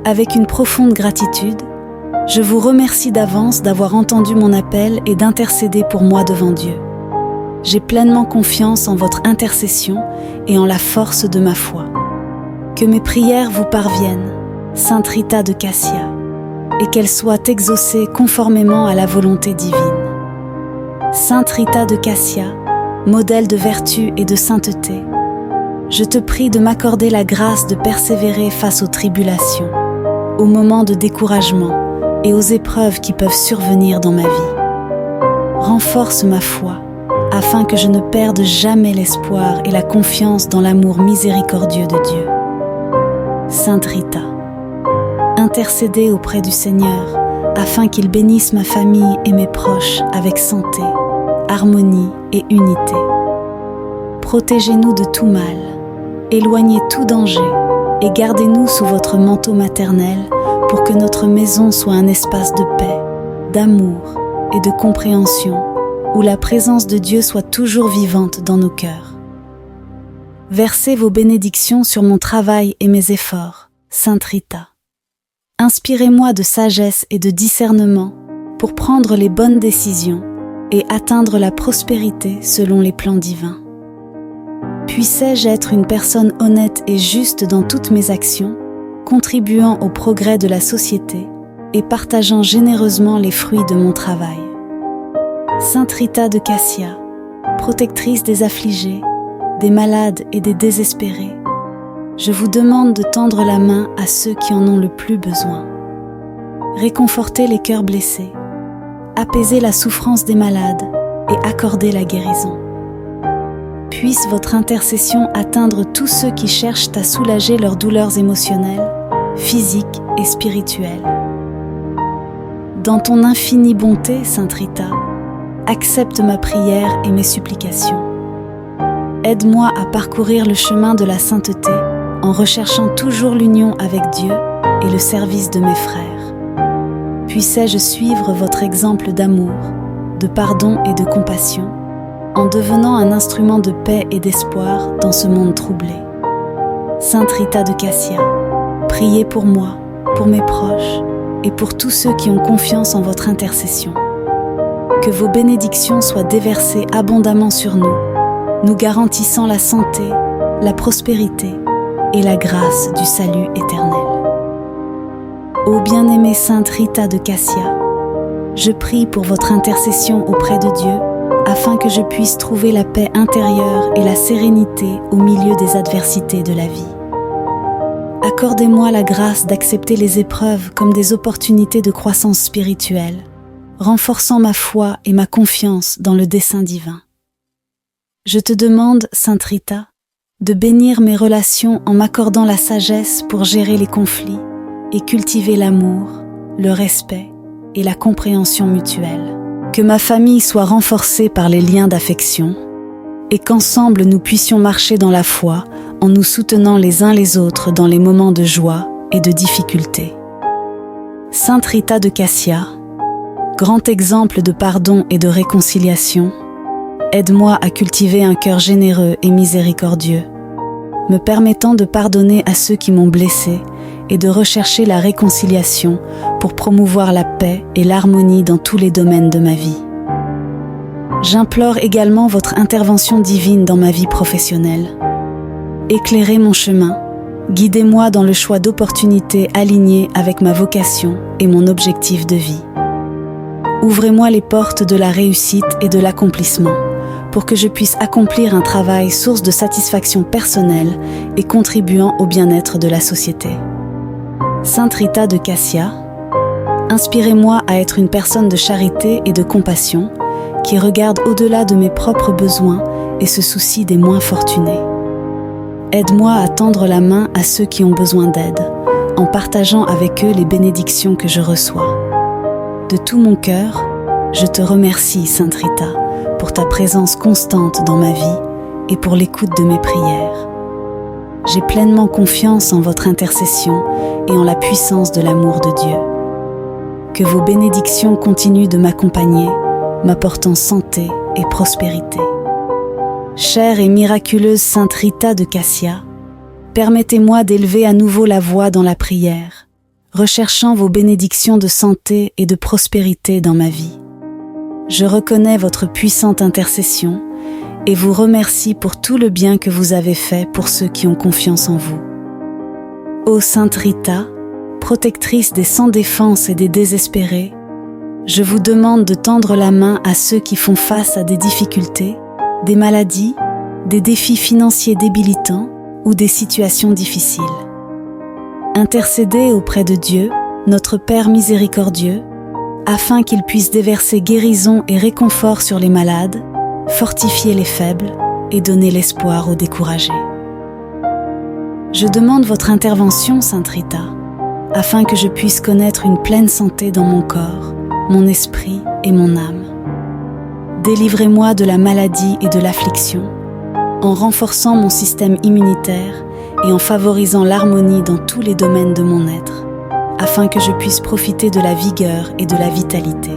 Speaker 1: Avec une profonde gratitude, je vous remercie d'avance d'avoir entendu mon appel et d'intercéder pour moi devant Dieu. J'ai pleinement confiance en votre intercession et en la force de ma foi. Que mes prières vous parviennent, Sainte Rita de Cassia, et qu'elles soient exaucées conformément à la volonté divine. Sainte Rita de Cassia, modèle de vertu et de sainteté, je te prie de m'accorder la grâce de persévérer face aux tribulations, aux moments de découragement et aux épreuves qui peuvent survenir dans ma vie. Renforce ma foi, afin que je ne perde jamais l'espoir et la confiance dans l'amour miséricordieux de Dieu. Sainte Rita, intercédez auprès du Seigneur, afin qu'il bénisse ma famille et mes proches avec santé, harmonie et unité. Protégez-nous de tout mal, éloignez tout danger et gardez-nous sous votre manteau maternel pour que notre maison soit un espace de paix, d'amour et de compréhension où la présence de Dieu soit toujours vivante dans nos cœurs. Versez vos bénédictions sur mon travail et mes efforts, Sainte Rita. Inspirez-moi de sagesse et de discernement pour prendre les bonnes décisions et atteindre la prospérité selon les plans divins. Puissais-je être une personne honnête et juste dans toutes mes actions, contribuant au progrès de la société et partageant généreusement les fruits de mon travail. Sainte Rita de Cassia, protectrice des affligés, des malades et des désespérés, je vous demande de tendre la main à ceux qui en ont le plus besoin. Réconfortez les cœurs blessés, apaisez la souffrance des malades et accordez la guérison. Puisse votre intercession atteindre tous ceux qui cherchent à soulager leurs douleurs émotionnelles, physiques et spirituelles. Dans ton infinie bonté, Sainte Rita, accepte ma prière et mes supplications. Aide-moi à parcourir le chemin de la sainteté en recherchant toujours l'union avec Dieu et le service de mes frères. Puissais-je suivre votre exemple d'amour, de pardon et de compassion, en devenant un instrument de paix et d'espoir dans ce monde troublé. Sainte Rita de Cassia, priez pour moi, pour mes proches et pour tous ceux qui ont confiance en votre intercession. Que vos bénédictions soient déversées abondamment sur nous, nous garantissant la santé, la prospérité et la grâce du salut éternel. Ô bien-aimée Sainte Rita de Cassia, je prie pour votre intercession auprès de Dieu, afin que je puisse trouver la paix intérieure et la sérénité au milieu des adversités de la vie. Accordez-moi la grâce d'accepter les épreuves comme des opportunités de croissance spirituelle, renforçant ma foi et ma confiance dans le dessein divin. Je te demande, Sainte Rita, de bénir mes relations en m'accordant la sagesse pour gérer les conflits et cultiver l'amour, le respect et la compréhension mutuelle. Que ma famille soit renforcée par les liens d'affection et qu'ensemble nous puissions marcher dans la foi en nous soutenant les uns les autres dans les moments de joie et de difficulté. Sainte Rita de Cassia, grand exemple de pardon et de réconciliation, aide-moi à cultiver un cœur généreux et miséricordieux, me permettant de pardonner à ceux qui m'ont blessé et de rechercher la réconciliation pour promouvoir la paix et l'harmonie dans tous les domaines de ma vie. J'implore également votre intervention divine dans ma vie professionnelle. Éclairez mon chemin, guidez-moi dans le choix d'opportunités alignées avec ma vocation et mon objectif de vie. Ouvrez-moi les portes de la réussite et de l'accomplissement pour que je puisse accomplir un travail source de satisfaction personnelle et contribuant au bien-être de la société. Sainte Rita de Cassia, inspirez-moi à être une personne de charité et de compassion qui regarde au-delà de mes propres besoins et se soucie des moins fortunés. Aide-moi à tendre la main à ceux qui ont besoin d'aide, en partageant avec eux les bénédictions que je reçois. De tout mon cœur, je te remercie, Sainte Rita, pour ta présence constante dans ma vie et pour l'écoute de mes prières. J'ai pleinement confiance en votre intercession et en la puissance de l'amour de Dieu. Que vos bénédictions continuent de m'accompagner, m'apportant santé et prospérité. Chère et miraculeuse Sainte Rita de Cassia, permettez-moi d'élever à nouveau la voix dans la prière, recherchant vos bénédictions de santé et de prospérité dans ma vie. Je reconnais votre puissante intercession et vous remercie pour tout le bien que vous avez fait pour ceux qui ont confiance en vous. Ô Sainte Rita, protectrice des sans défense et des désespérés, je vous demande de tendre la main à ceux qui font face à des difficultés, des maladies, des défis financiers débilitants ou des situations difficiles. Intercédez auprès de Dieu, notre Père miséricordieux, afin qu'il puisse déverser guérison et réconfort sur les malades, fortifier les faibles et donner l'espoir aux découragés. Je demande votre intervention, Sainte Rita, afin que je puisse connaître une pleine santé dans mon corps, mon esprit et mon âme. Délivrez-moi de la maladie et de l'affliction, en renforçant mon système immunitaire et en favorisant l'harmonie dans tous les domaines de mon être, afin que je puisse profiter de la vigueur et de la vitalité.